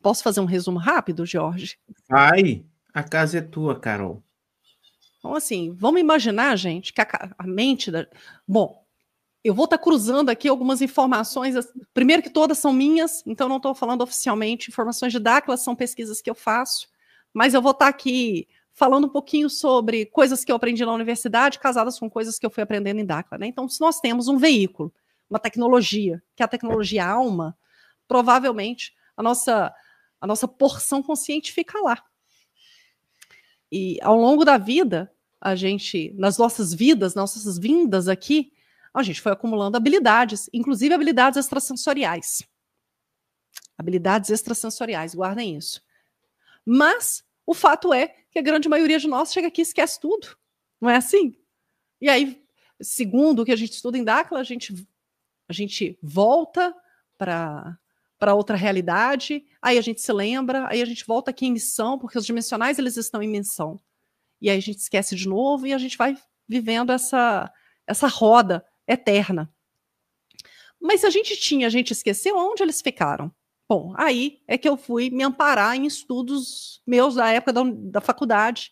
B: Posso fazer um resumo rápido, Jorge?
A: Vai, a casa é tua, Carol.
B: Então, assim, vamos imaginar, gente, que a mente da... Bom, eu vou estar cruzando aqui algumas informações. Primeiro que todas são minhas, então não estou falando oficialmente. Informações de Dáquila são pesquisas que eu faço, mas eu vou estar aqui falando um pouquinho sobre coisas que eu aprendi na universidade, casadas com coisas que eu fui aprendendo em Dáquila, né? Então, se nós temos um veículo, uma tecnologia, que é a tecnologia alma, provavelmente a nossa porção consciente fica lá. E ao longo da vida, a gente, nas nossas vidas, nossas vindas aqui, a gente foi acumulando habilidades, inclusive habilidades extrasensoriais. Habilidades extrasensoriais, guardem isso. Mas o fato é que a grande maioria de nós chega aqui e esquece tudo. Não é assim? E aí, segundo o que a gente estuda em Dáquila, a gente volta para outra realidade, aí a gente se lembra, aí a gente volta aqui em missão, porque os dimensionais eles estão em missão. E aí a gente esquece de novo e a gente vai vivendo essa roda eterna. Mas se a gente esqueceu, onde eles ficaram? Bom, aí é que eu fui me amparar em estudos meus da época da faculdade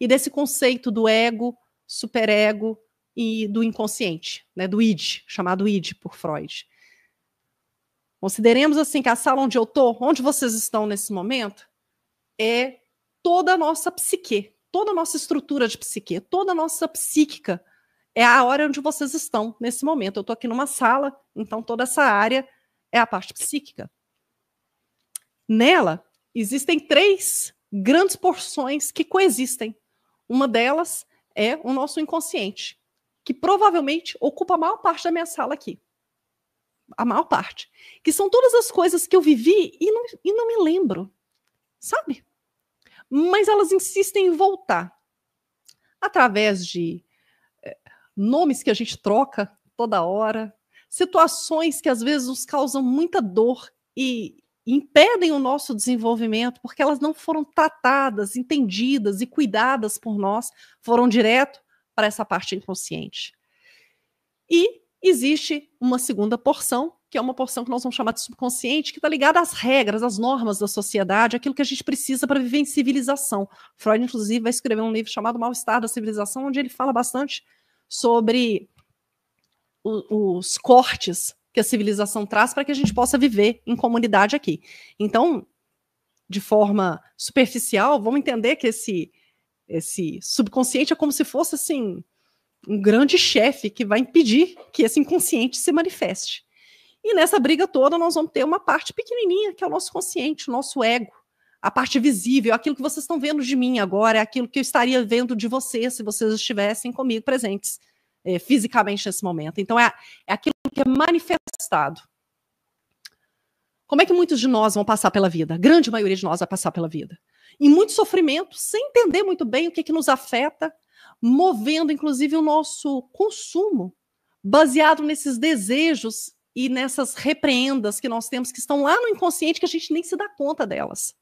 B: e desse conceito do ego, superego e do inconsciente, né, do id, chamado id por Freud. Consideremos assim que a sala onde eu estou, onde vocês estão nesse momento, é toda a nossa psique, toda a nossa estrutura de psique, toda a nossa psíquica é a área onde vocês estão nesse momento. Eu estou aqui numa sala, então toda essa área é a parte psíquica. Nela, existem 3 grandes porções que coexistem. Uma delas é o nosso inconsciente, que provavelmente ocupa a maior parte da minha sala aqui. A maior parte. Que são todas as coisas que eu vivi e não me lembro. Sabe? Mas elas insistem em voltar. Através de nomes que a gente troca toda hora, situações que às vezes nos causam muita dor e impedem o nosso desenvolvimento, porque elas não foram tratadas, entendidas e cuidadas por nós, foram direto para essa parte inconsciente. E existe uma segunda porção, que é uma porção que nós vamos chamar de subconsciente, que está ligada às regras, às normas da sociedade, aquilo que a gente precisa para viver em civilização. Freud, inclusive, vai escrever um livro chamado Mal-Estar da Civilização, onde ele fala bastante sobre os cortes que a civilização traz para que a gente possa viver em comunidade aqui. Então, de forma superficial, vamos entender que esse subconsciente é como se fosse assim um grande chefe que vai impedir que esse inconsciente se manifeste. E nessa briga toda nós vamos ter uma parte pequenininha, que é o nosso consciente, o nosso ego, a parte visível, aquilo que vocês estão vendo de mim agora, é aquilo que eu estaria vendo de vocês se vocês estivessem comigo presentes fisicamente nesse momento. Então é aquilo que é manifestado. Como é que muitos de nós vão passar pela vida? A grande maioria de nós vai passar pela vida. Em muito sofrimento, sem entender muito bem o que nos afeta, movendo inclusive o nosso consumo, baseado nesses desejos e nessas repreendas que nós temos, que estão lá no inconsciente, que a gente nem se dá conta delas.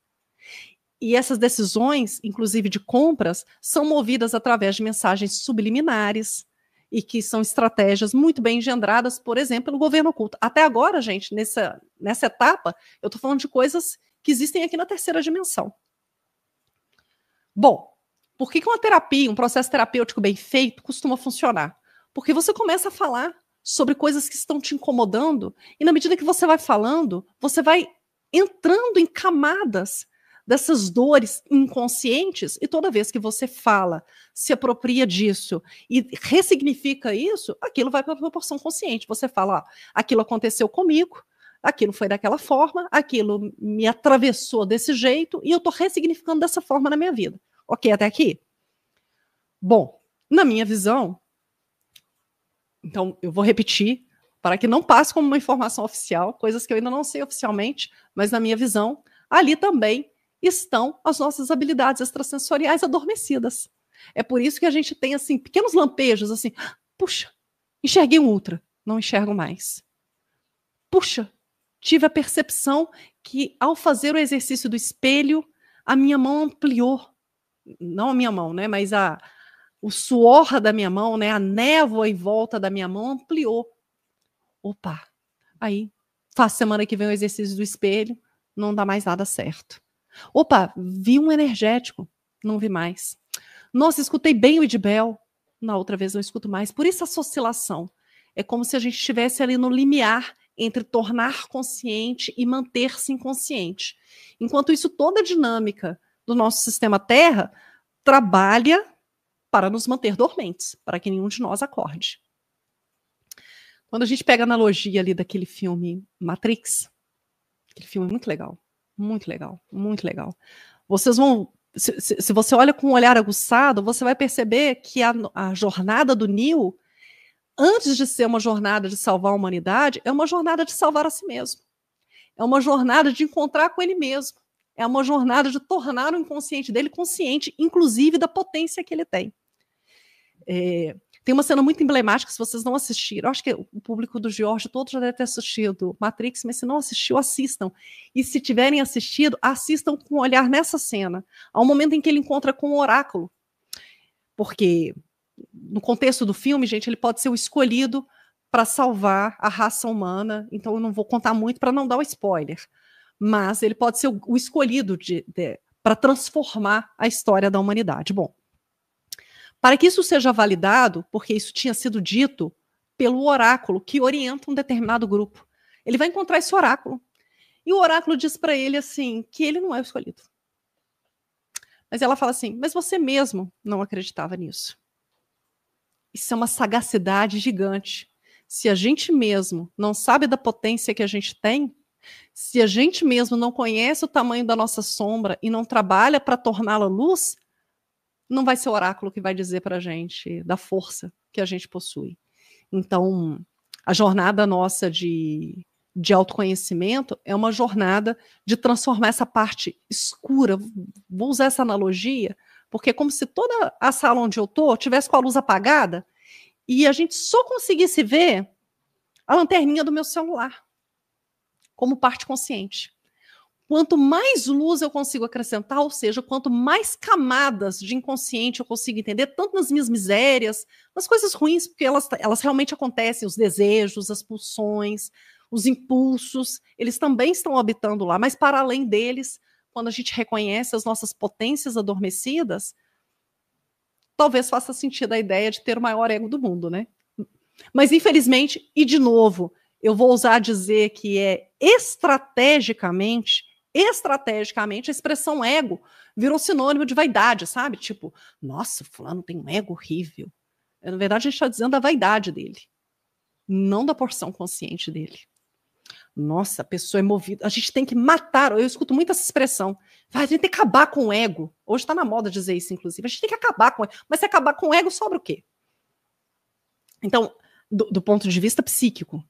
B: E essas decisões, inclusive de compras, são movidas através de mensagens subliminares e que são estratégias muito bem engendradas, por exemplo, pelo governo oculto. Até agora, gente, nessa etapa, eu estou falando de coisas que existem aqui na terceira dimensão. Bom, por que uma terapia, um processo terapêutico bem feito, costuma funcionar? Porque você começa a falar sobre coisas que estão te incomodando, e na medida que você vai falando, você vai entrando em camadas dessas dores inconscientes, e toda vez que você fala, se apropria disso e ressignifica isso, aquilo vai para a proporção consciente. Você fala, ó, aquilo aconteceu comigo, aquilo foi daquela forma, aquilo me atravessou desse jeito, e eu estou ressignificando dessa forma na minha vida. Ok, até aqui? Bom, na minha visão, então eu vou repetir, para que não passe como uma informação oficial, coisas que eu ainda não sei oficialmente, mas na minha visão, ali também estão as nossas habilidades extrasensoriais adormecidas. É por isso que a gente tem, assim, pequenos lampejos, assim, puxa, enxerguei um ultra, não enxergo mais. Puxa, tive a percepção que ao fazer o exercício do espelho, a minha mão ampliou, não a minha mão, né, mas o suor da minha mão, né, a névoa em volta da minha mão ampliou. Opa, aí faço semana que vem o exercício do espelho, não dá mais nada certo. Opa, vi um energético, não vi mais. Nossa, escutei bem o Idibel, na outra vez não escuto mais. Por isso essa oscilação. É como se a gente estivesse ali no limiar entre tornar consciente e manter-se inconsciente. Enquanto isso, toda a dinâmica do nosso sistema Terra trabalha para nos manter dormentes, para que nenhum de nós acorde. Quando a gente pega a analogia ali daquele filme Matrix, aquele filme é muito legal, muito legal, muito legal. Vocês vão, se você olha com um olhar aguçado, você vai perceber que a jornada do Neo, antes de ser uma jornada de salvar a humanidade, é uma jornada de salvar a si mesmo. É uma jornada de encontrar com ele mesmo. É uma jornada de tornar o inconsciente dele consciente, inclusive da potência que ele tem. Tem uma cena muito emblemática, se vocês não assistiram, eu acho que o público do George todo já deve ter assistido Matrix, mas se não assistiu, assistam. E se tiverem assistido, assistam com um olhar nessa cena. Há um momento em que ele encontra com o oráculo. Porque, no contexto do filme, gente, ele pode ser o escolhido para salvar a raça humana, então eu não vou contar muito para não dar o spoiler. Mas ele pode ser o escolhido para transformar a história da humanidade. Bom, para que isso seja validado, porque isso tinha sido dito pelo oráculo que orienta um determinado grupo, ele vai encontrar esse oráculo. E o oráculo diz para ele assim, que ele não é o escolhido. Mas ela fala assim, mas você mesmo não acreditava nisso. Isso é uma sagacidade gigante. Se a gente mesmo não sabe da potência que a gente tem, se a gente mesmo não conhece o tamanho da nossa sombra e não trabalha para torná-la luz, não vai ser o oráculo que vai dizer para a gente da força que a gente possui. Então, a jornada nossa de autoconhecimento é uma jornada de transformar essa parte escura. Vou usar essa analogia, porque é como se toda a sala onde eu estou tivesse com a luz apagada e a gente só conseguisse ver a lanterninha do meu celular como parte consciente. Quanto mais luz eu consigo acrescentar, ou seja, quanto mais camadas de inconsciente eu consigo entender, tanto nas minhas misérias, nas coisas ruins, porque elas realmente acontecem, os desejos, as pulsões, os impulsos, eles também estão habitando lá, mas para além deles, quando a gente reconhece as nossas potências adormecidas, talvez faça sentido a ideia de ter o maior ego do mundo, né? Mas infelizmente, e de novo, eu vou ousar dizer que é estrategicamente, a expressão ego virou sinônimo de vaidade, sabe? Tipo, nossa, fulano tem um ego horrível. Na verdade, a gente está dizendo da vaidade dele, não da porção consciente dele. Nossa, a pessoa é movida. A gente tem que matar. Eu escuto muito essa expressão. A gente tem que acabar com o ego. Hoje está na moda dizer isso, inclusive. A gente tem que acabar com o ego. Mas se acabar com o ego, sobra o quê? Então, do ponto de vista psíquico,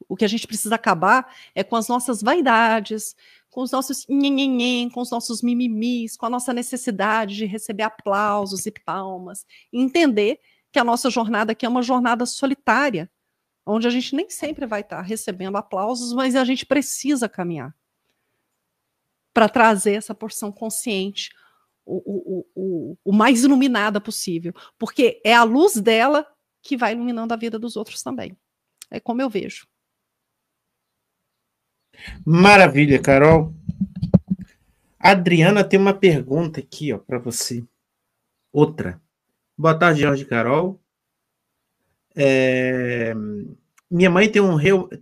B: o que a gente precisa acabar é com as nossas vaidades, com os nossos nhenhenhen, com os nossos mimimis, com a nossa necessidade de receber aplausos e palmas, e entender que a nossa jornada aqui é uma jornada solitária, onde a gente nem sempre vai estar recebendo aplausos, mas a gente precisa caminhar para trazer essa porção consciente o mais iluminada possível, porque é a luz dela que vai iluminando a vida dos outros também. É como eu vejo.
A: Maravilha, Carol. A Adriana tem uma pergunta aqui, ó, para você. Outra. Boa tarde, Jorge e Carol. Minha mãe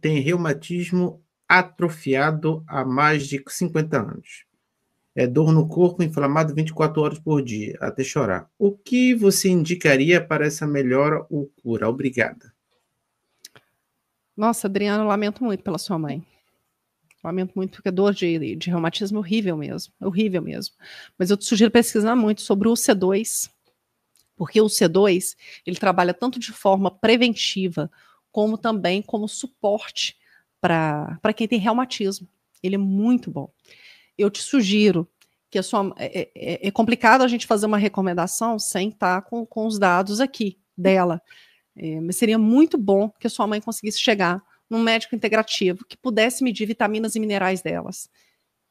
A: tem reumatismo atrofiado há mais de 50 anos. É dor no corpo, inflamado 24 horas por dia, até chorar. O que você indicaria para essa melhora ou cura? Obrigada.
B: Nossa, Adriana, eu lamento muito pela sua mãe. Lamento muito, porque a dor de reumatismo é horrível mesmo. É horrível mesmo. Mas eu te sugiro pesquisar muito sobre o C2, porque o C2, ele trabalha tanto de forma preventiva, como também como suporte para quem tem reumatismo. Ele é muito bom. Eu te sugiro que é complicado a gente fazer uma recomendação sem estar com os dados aqui dela. Mas seria muito bom que a sua mãe conseguisse chegar num médico integrativo que pudesse medir vitaminas e minerais delas.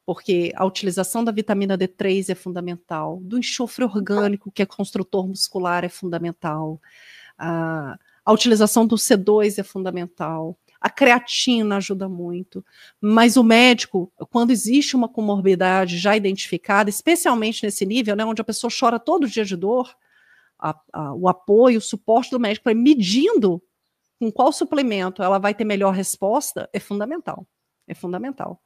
B: Porque a utilização da vitamina D3 é fundamental, do enxofre orgânico, que é construtor muscular, é fundamental, a utilização do C2 é fundamental, a creatina ajuda muito, mas o médico, quando existe uma comorbidade já identificada, especialmente nesse nível, né, onde a pessoa chora todo dia de dor, o apoio, o suporte do médico para medindo com qual suplemento ela vai ter melhor resposta é fundamental. É fundamental.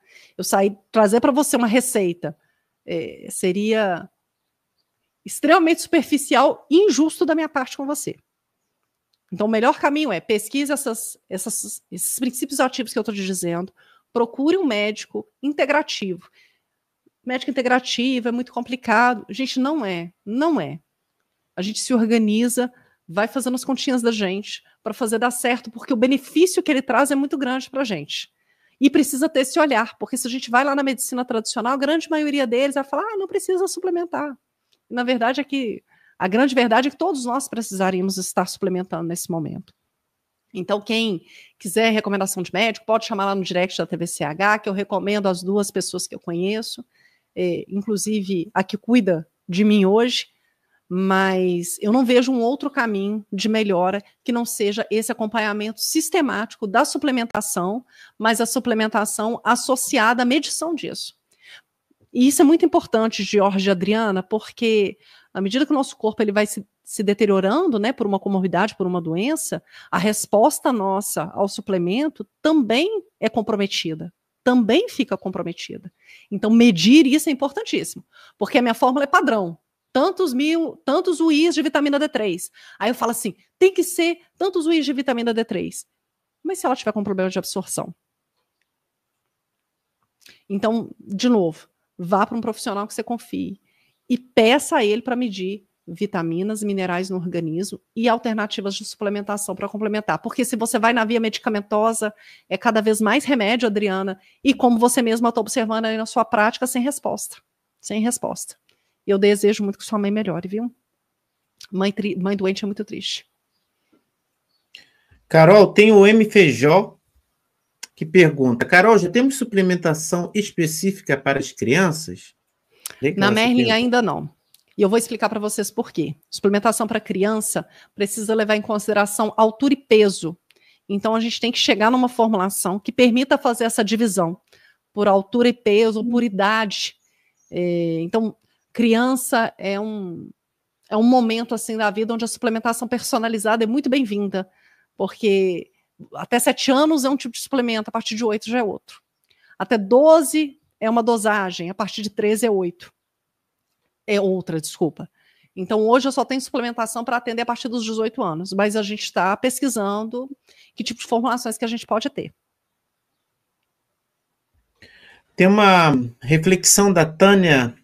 B: Trazer para você uma receita seria extremamente superficial e injusto da minha parte com você. Então, o melhor caminho é pesquise esses princípios ativos que eu estou te dizendo, procure um médico integrativo. Médico integrativo é muito complicado. Gente, não é. Não é. A gente se organiza, vai fazendo as continhas da gente para fazer dar certo, porque o benefício que ele traz é muito grande para a gente. E precisa ter esse olhar, porque se a gente vai lá na medicina tradicional, a grande maioria deles vai falar, não precisa suplementar. E, na verdade, a grande verdade é que todos nós precisaríamos estar suplementando nesse momento. Então, quem quiser recomendação de médico, pode chamar lá no direct da TVCH, que eu recomendo as 2 pessoas que eu conheço, inclusive a que cuida de mim hoje, mas eu não vejo um outro caminho de melhora que não seja esse acompanhamento sistemático da suplementação, mas a suplementação associada à medição disso. E isso é muito importante, Jorge e Adriana, porque à medida que o nosso corpo ele vai se deteriorando, né, por uma comorbidade, por uma doença, a resposta nossa ao suplemento também é comprometida, também fica comprometida. Então, medir isso é importantíssimo, porque a minha fórmula é padrão. Tantos UIs de vitamina D3. Aí eu falo assim, tem que ser tantos UIs de vitamina D3. Mas se ela tiver com problema de absorção? Então, de novo, vá para um profissional que você confie e peça a ele para medir vitaminas e minerais no organismo e alternativas de suplementação para complementar. Porque se você vai na via medicamentosa, é cada vez mais remédio, Adriana, e como você mesma está observando aí na sua prática, sem resposta. Sem resposta. E eu desejo muito que sua mãe melhore, viu? Mãe doente é muito triste.
A: Carol, tem o M. Feijó que pergunta, Carol, já temos suplementação específica para as crianças?
B: Na Merlin ainda não. E eu vou explicar para vocês por quê. Suplementação para criança precisa levar em consideração altura e peso. Então a gente tem que chegar numa formulação que permita fazer essa divisão por altura e peso, por idade. Então, criança é um momento assim da vida onde a suplementação personalizada é muito bem-vinda, porque até 7 anos é um tipo de suplemento, a partir de 8 já é outro. Até 12 é uma dosagem, a partir de 13 é 8. É outra, desculpa. Então, hoje eu só tenho suplementação para atender a partir dos 18 anos, mas a gente está pesquisando que tipo de formulações que a gente pode ter.
A: Tem uma reflexão da Tânia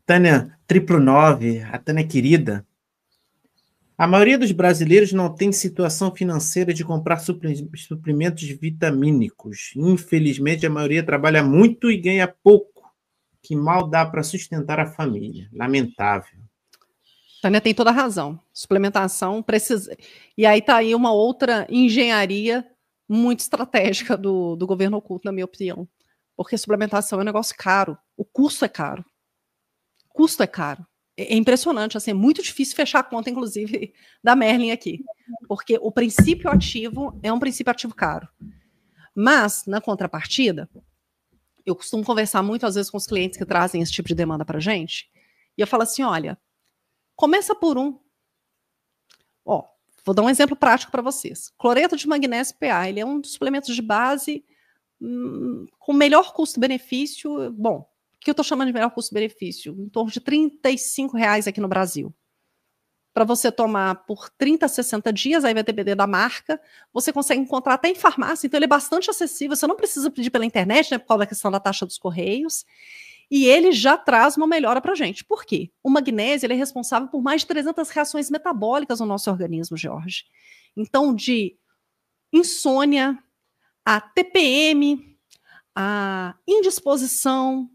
A: 999, a Tânia querida. A maioria dos brasileiros não tem situação financeira de comprar suplementos vitamínicos. Infelizmente, a maioria trabalha muito e ganha pouco, que mal dá para sustentar a família. Lamentável.
B: Tânia tem toda a razão. Suplementação precisa. E aí está aí uma outra engenharia muito estratégica do governo oculto, na minha opinião. Porque suplementação é um negócio caro. O custo é caro. O custo é caro. É impressionante, assim, é muito difícil fechar a conta, inclusive, da Merlin aqui. Porque o princípio ativo é um princípio ativo caro. Mas, na contrapartida, eu costumo conversar muitas vezes com os clientes que trazem esse tipo de demanda para a gente, e eu falo assim, olha, começa por um. Ó, vou dar um exemplo prático para vocês. Cloreto de magnésio PA, ele é um dos suplementos de base com melhor custo-benefício. Bom, que eu estou chamando de melhor custo-benefício? Em torno de R$ 35 aqui no Brasil. Para você tomar por 30 a 60 dias, aí vai depender da marca, você consegue encontrar até em farmácia, então ele é bastante acessível, você não precisa pedir pela internet, né, por causa da questão da taxa dos correios, e ele já traz uma melhora para a gente. Por quê? O magnésio ele é responsável por mais de 300 reações metabólicas no nosso organismo, Jorge. Então, de insônia, a TPM, a indisposição,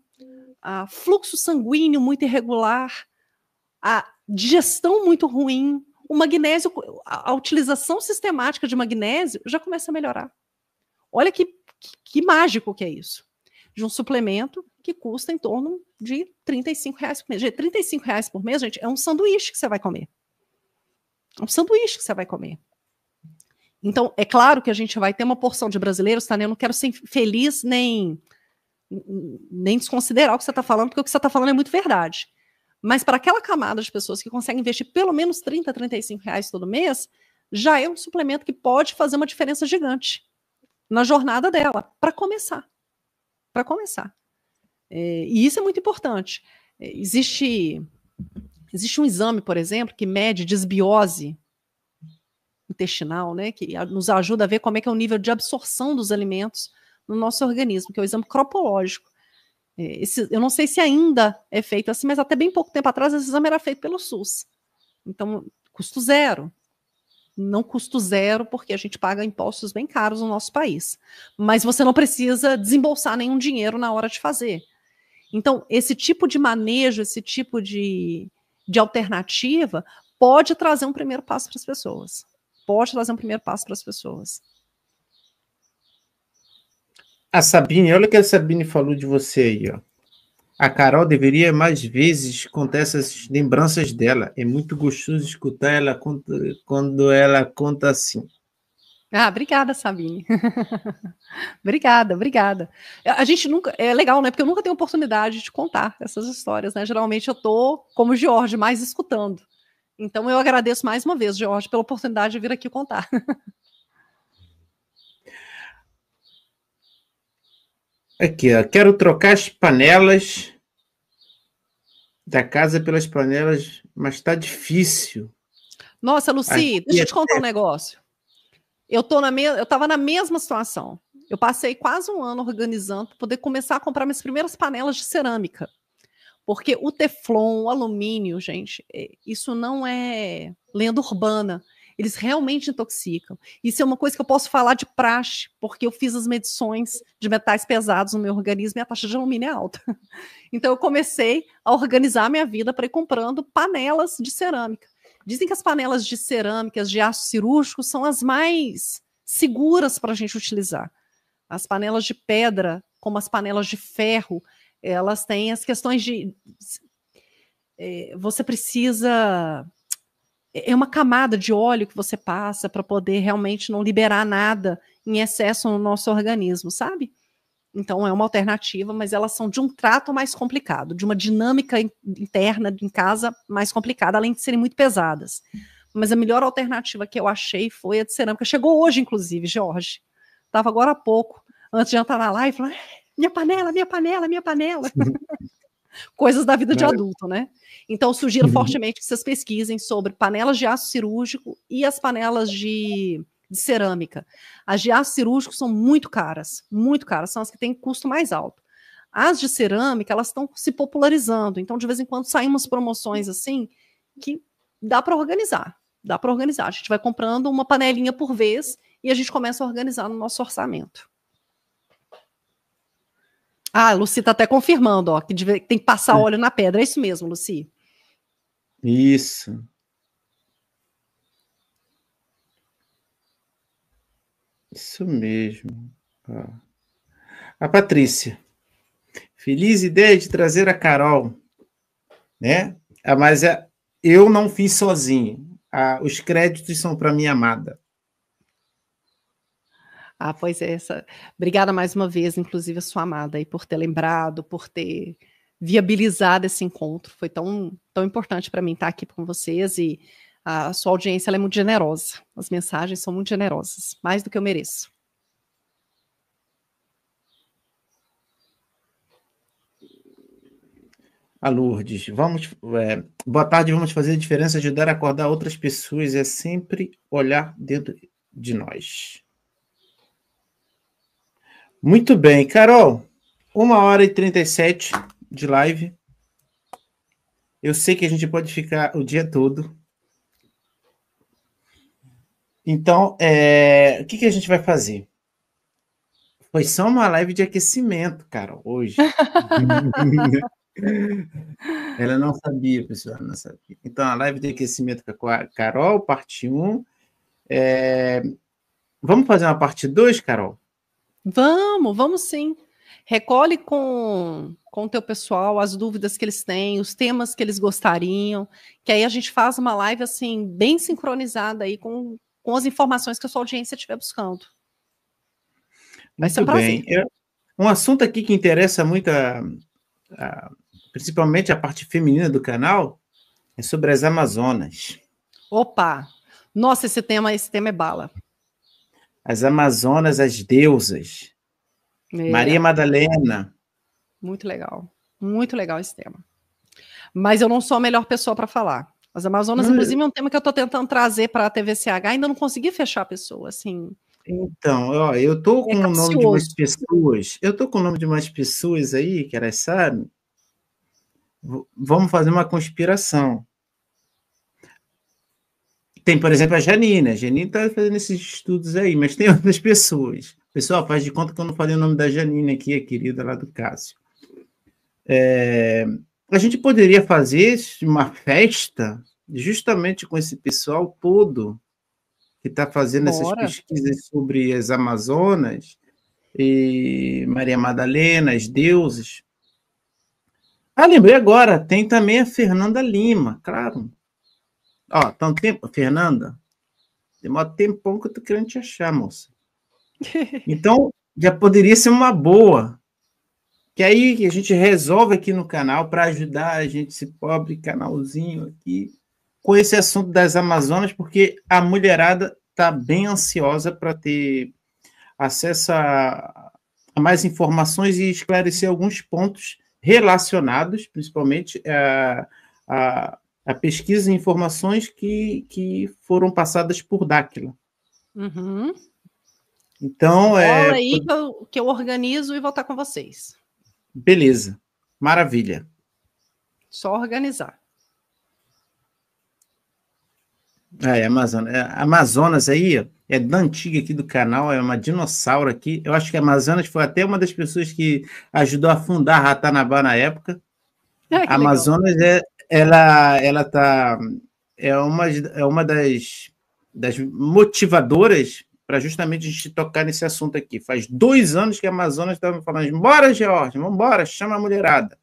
B: a fluxo sanguíneo muito irregular, a digestão muito ruim, o magnésio, a utilização sistemática de magnésio já começa a melhorar. Olha que mágico que é isso. De um suplemento que custa em torno de R$ 35 por mês. R$ 35 por mês, gente, é um sanduíche que você vai comer. É um sanduíche que você vai comer. Então, é claro que a gente vai ter uma porção de brasileiros, tá? Eu não quero ser feliz nem desconsiderar o que você está falando, porque o que você está falando é muito verdade. Mas para aquela camada de pessoas que conseguem investir pelo menos R$ 30, R$ 35 todo mês, já é um suplemento que pode fazer uma diferença gigante na jornada dela, para começar. Para começar. E isso é muito importante. Existe um exame, por exemplo, que mede desbiose intestinal, né, que nos ajuda a ver como é que é o nível de absorção dos alimentos no nosso organismo, que é o exame cropológico. Eu não sei se ainda é feito assim, mas até bem pouco tempo atrás esse exame era feito pelo SUS. Então, custo zero. Não custo zero, porque a gente paga impostos bem caros no nosso país. Mas você não precisa desembolsar nenhum dinheiro na hora de fazer. Então, esse tipo de manejo, esse tipo de alternativa pode trazer um primeiro passo para as pessoas. Pode trazer um primeiro passo para as pessoas.
A: A Sabine, olha o que a Sabine falou de você aí, ó. A Carol deveria mais vezes contar essas lembranças dela. É muito gostoso escutar ela quando ela conta assim.
B: Ah, obrigada, Sabine. Obrigada. A gente nunca. É legal, né? Porque eu nunca tenho oportunidade de contar essas histórias, né? Geralmente eu tô, como o George, mais escutando. Então eu agradeço mais uma vez, George, pela oportunidade de vir aqui contar.
A: Aqui, ó. Quero trocar as panelas da casa pelas panelas, mas tá difícil.
B: Nossa, Luci, deixa eu te contar um negócio. Eu tava na mesma situação. Eu passei quase um ano organizando para poder começar a comprar minhas primeiras panelas de cerâmica. Porque o teflon, o alumínio, gente, isso não é lenda urbana. Eles realmente intoxicam. Isso é uma coisa que eu posso falar de praxe, porque eu fiz as medições de metais pesados no meu organismo e a taxa de alumínio é alta. Então eu comecei a organizar a minha vida para ir comprando panelas de cerâmica. Dizem que as panelas de cerâmicas de aço cirúrgico são as mais seguras para a gente utilizar. As panelas de pedra, como as panelas de ferro, elas têm as questões de... você precisa... É uma camada de óleo que você passa para poder realmente não liberar nada em excesso no nosso organismo, sabe? Então é uma alternativa, mas elas são de um trato mais complicado, de uma dinâmica interna em casa mais complicada, além de serem muito pesadas. Mas a melhor alternativa que eu achei foi a de cerâmica. Chegou hoje, inclusive, Jorge. Estava agora há pouco, antes de entrar na live, falando, minha panela, minha panela, minha panela. Coisas da vida de adulto, né? Então, sugiro fortemente que vocês pesquisem sobre panelas de aço cirúrgico e as panelas de cerâmica. As de aço cirúrgico são muito caras, são as que têm custo mais alto. As de cerâmica, elas estão se popularizando, então de vez em quando saem umas promoções assim que dá para organizar, A gente vai comprando uma panelinha por vez e a gente começa a organizar no nosso orçamento. Ah, a Luci está até confirmando, ó, que tem que passar óleo na pedra. É isso mesmo, Luci?
A: Isso. Isso mesmo. A Patrícia. Feliz ideia de trazer a Carol, né? Mas eu não fiz sozinho. Os créditos são para minha amada.
B: Ah, pois é. Obrigada mais uma vez, inclusive, a sua amada, aí, por ter lembrado, por ter viabilizado esse encontro. Foi tão importante para mim estar aqui com vocês e a sua audiência ela é muito generosa. As mensagens são muito generosas, mais do que eu mereço.
A: A Lourdes, boa tarde, vamos fazer a diferença, ajudar a acordar outras pessoas, é sempre olhar dentro de nós. Muito bem, Carol, 1h37 de live. Eu sei que a gente pode ficar o dia todo. Então, o que a gente vai fazer? Foi só uma live de aquecimento, Carol, hoje. Ela não sabia, pessoal, não sabia. Então, a live de aquecimento com a Carol, parte 1. Vamos fazer uma parte 2, Carol?
B: Vamos sim. Recolhe com o teu pessoal as dúvidas que eles têm, os temas que eles gostariam, que aí a gente faz uma live assim, bem sincronizada aí com as informações que a sua audiência estiver buscando. Vai ser um prazer.
A: Um assunto aqui que interessa muito, principalmente a parte feminina do canal, é sobre as Amazonas.
B: Opa! Nossa, esse tema é bala.
A: As Amazonas, as deusas. Maria Madalena.
B: Muito legal esse tema. Mas eu não sou a melhor pessoa para falar. As Amazonas, inclusive, é um tema que eu estou tentando trazer para a TVCH, ainda não consegui fechar a pessoa, assim.
A: Então, ó, eu estou com o nome de umas pessoas. Eu estou com o nome de umas pessoas aí, que elas sabem. Vamos fazer uma conspiração. Tem, por exemplo, a Janine. A Janine está fazendo esses estudos aí, mas tem outras pessoas. Pessoal, faz de conta que eu não falei o nome da Janine aqui, a querida lá do Cássio. A gente poderia fazer uma festa justamente com esse pessoal todo que está fazendo essas pesquisas sobre as Amazonas e Maria Madalena, as deusas. Lembrei agora, tem também a Fernanda Lima, claro. Tanto tempo, Fernanda, demora tempão que eu tô querendo te achar, moça. Então, já poderia ser uma boa. Que aí a gente resolve aqui no canal para ajudar a gente, esse pobre canalzinho aqui, com esse assunto das Amazonas, porque a mulherada está bem ansiosa para ter acesso a mais informações e esclarecer alguns pontos relacionados, principalmente a pesquisa e informações que foram passadas por Dáquila.
B: Uhum.
A: Então,
B: Bola aí que eu organizo e vou estar com vocês.
A: Beleza, maravilha.
B: Só organizar.
A: Amazonas aí, é da antiga aqui do canal, é uma dinossauro aqui. Eu acho que a Amazonas foi até uma das pessoas que ajudou a fundar a Ratanabá na época. A Amazonas é uma das motivadoras para justamente a gente tocar nesse assunto aqui. Faz 2 anos que a Amazonas estava falando, bora, George, vamos embora, chama a mulherada.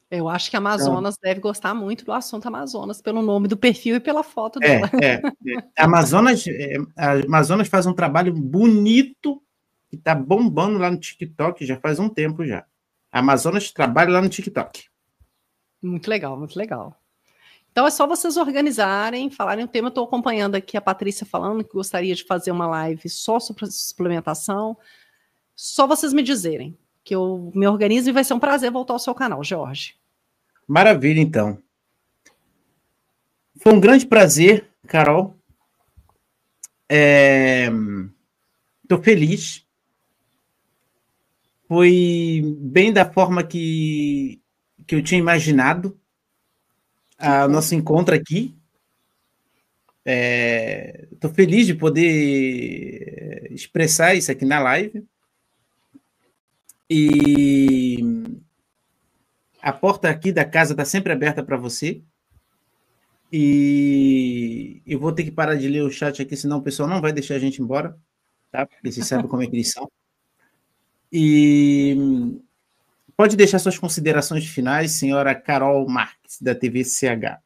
B: Eu acho que a Amazonas deve gostar muito do assunto Amazonas, pelo nome do perfil e pela foto dela.
A: A Amazonas faz um trabalho bonito que está bombando lá no TikTok já faz um tempo já. A Amazonas trabalha lá no TikTok.
B: Muito legal, muito legal. Então é só vocês organizarem, falarem o tema. Eu estou acompanhando aqui a Patrícia falando que gostaria de fazer uma live só sobre suplementação. Só vocês me dizerem que eu me organizo e vai ser um prazer voltar ao seu canal, Jorge.
A: Maravilha, então. Foi um grande prazer, Carol. Estou feliz. Foi bem da forma que eu tinha imaginado o nosso encontro aqui. Estou feliz de poder expressar isso aqui na live. E a porta aqui da casa está sempre aberta para você. E eu vou ter que parar de ler o chat aqui, senão o pessoal não vai deixar a gente embora, tá? Porque vocês sabem como é que eles são. E pode deixar suas considerações finais, senhora Carol Marques, da TVCH.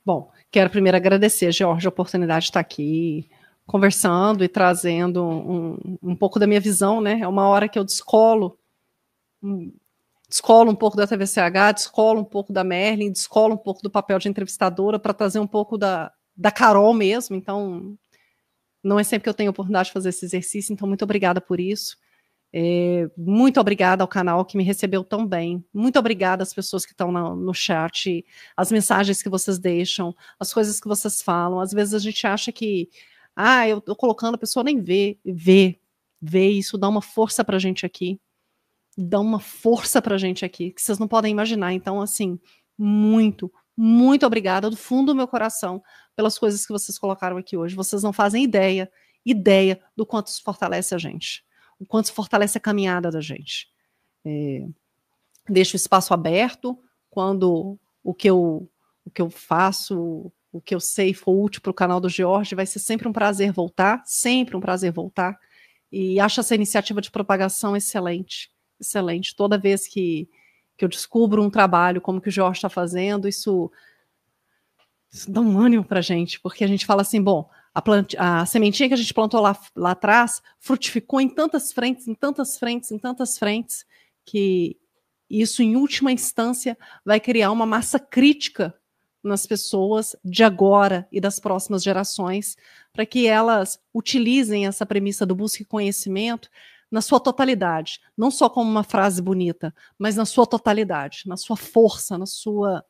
B: Bom, quero primeiro agradecer, Jorge, a oportunidade de estar aqui conversando e trazendo um pouco da minha visão, né? É uma hora que eu descolo um pouco da TVCH, descolo um pouco da Merlin, descolo um pouco do papel de entrevistadora para trazer um pouco da Carol mesmo. Então, não é sempre que eu tenho a oportunidade de fazer esse exercício, então muito obrigada por isso. Muito obrigada ao canal que me recebeu tão bem. Muito obrigada às pessoas que estão no chat, as mensagens que vocês deixam, as coisas que vocês falam. Às vezes a gente acha que, eu tô colocando, a pessoa nem vê. Vê, isso dá uma força pra gente aqui. Dá uma força pra gente aqui, que vocês não podem imaginar. Então, assim, muito, muito obrigada do fundo do meu coração pelas coisas que vocês colocaram aqui hoje. Vocês não fazem ideia do quanto isso fortalece a gente. O quanto isso fortalece a caminhada da gente. Deixo o espaço aberto quando o que eu faço, o que eu sei for útil para o canal do George, vai ser sempre um prazer voltar, e acho essa iniciativa de propagação excelente, excelente. Toda vez que eu descubro um trabalho como que o George está fazendo, isso dá um ânimo para a gente, porque a gente fala assim, bom, a sementinha que a gente plantou lá atrás frutificou em tantas frentes, que isso, em última instância, vai criar uma massa crítica nas pessoas de agora e das próximas gerações, para que elas utilizem essa premissa do busque conhecimento na sua totalidade, não só como uma frase bonita, mas na sua totalidade, na sua força, na sua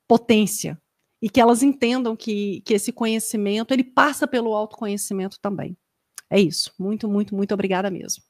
B: potência, e que elas entendam que esse conhecimento, ele passa pelo autoconhecimento também. É isso. Muito, muito, muito obrigada mesmo.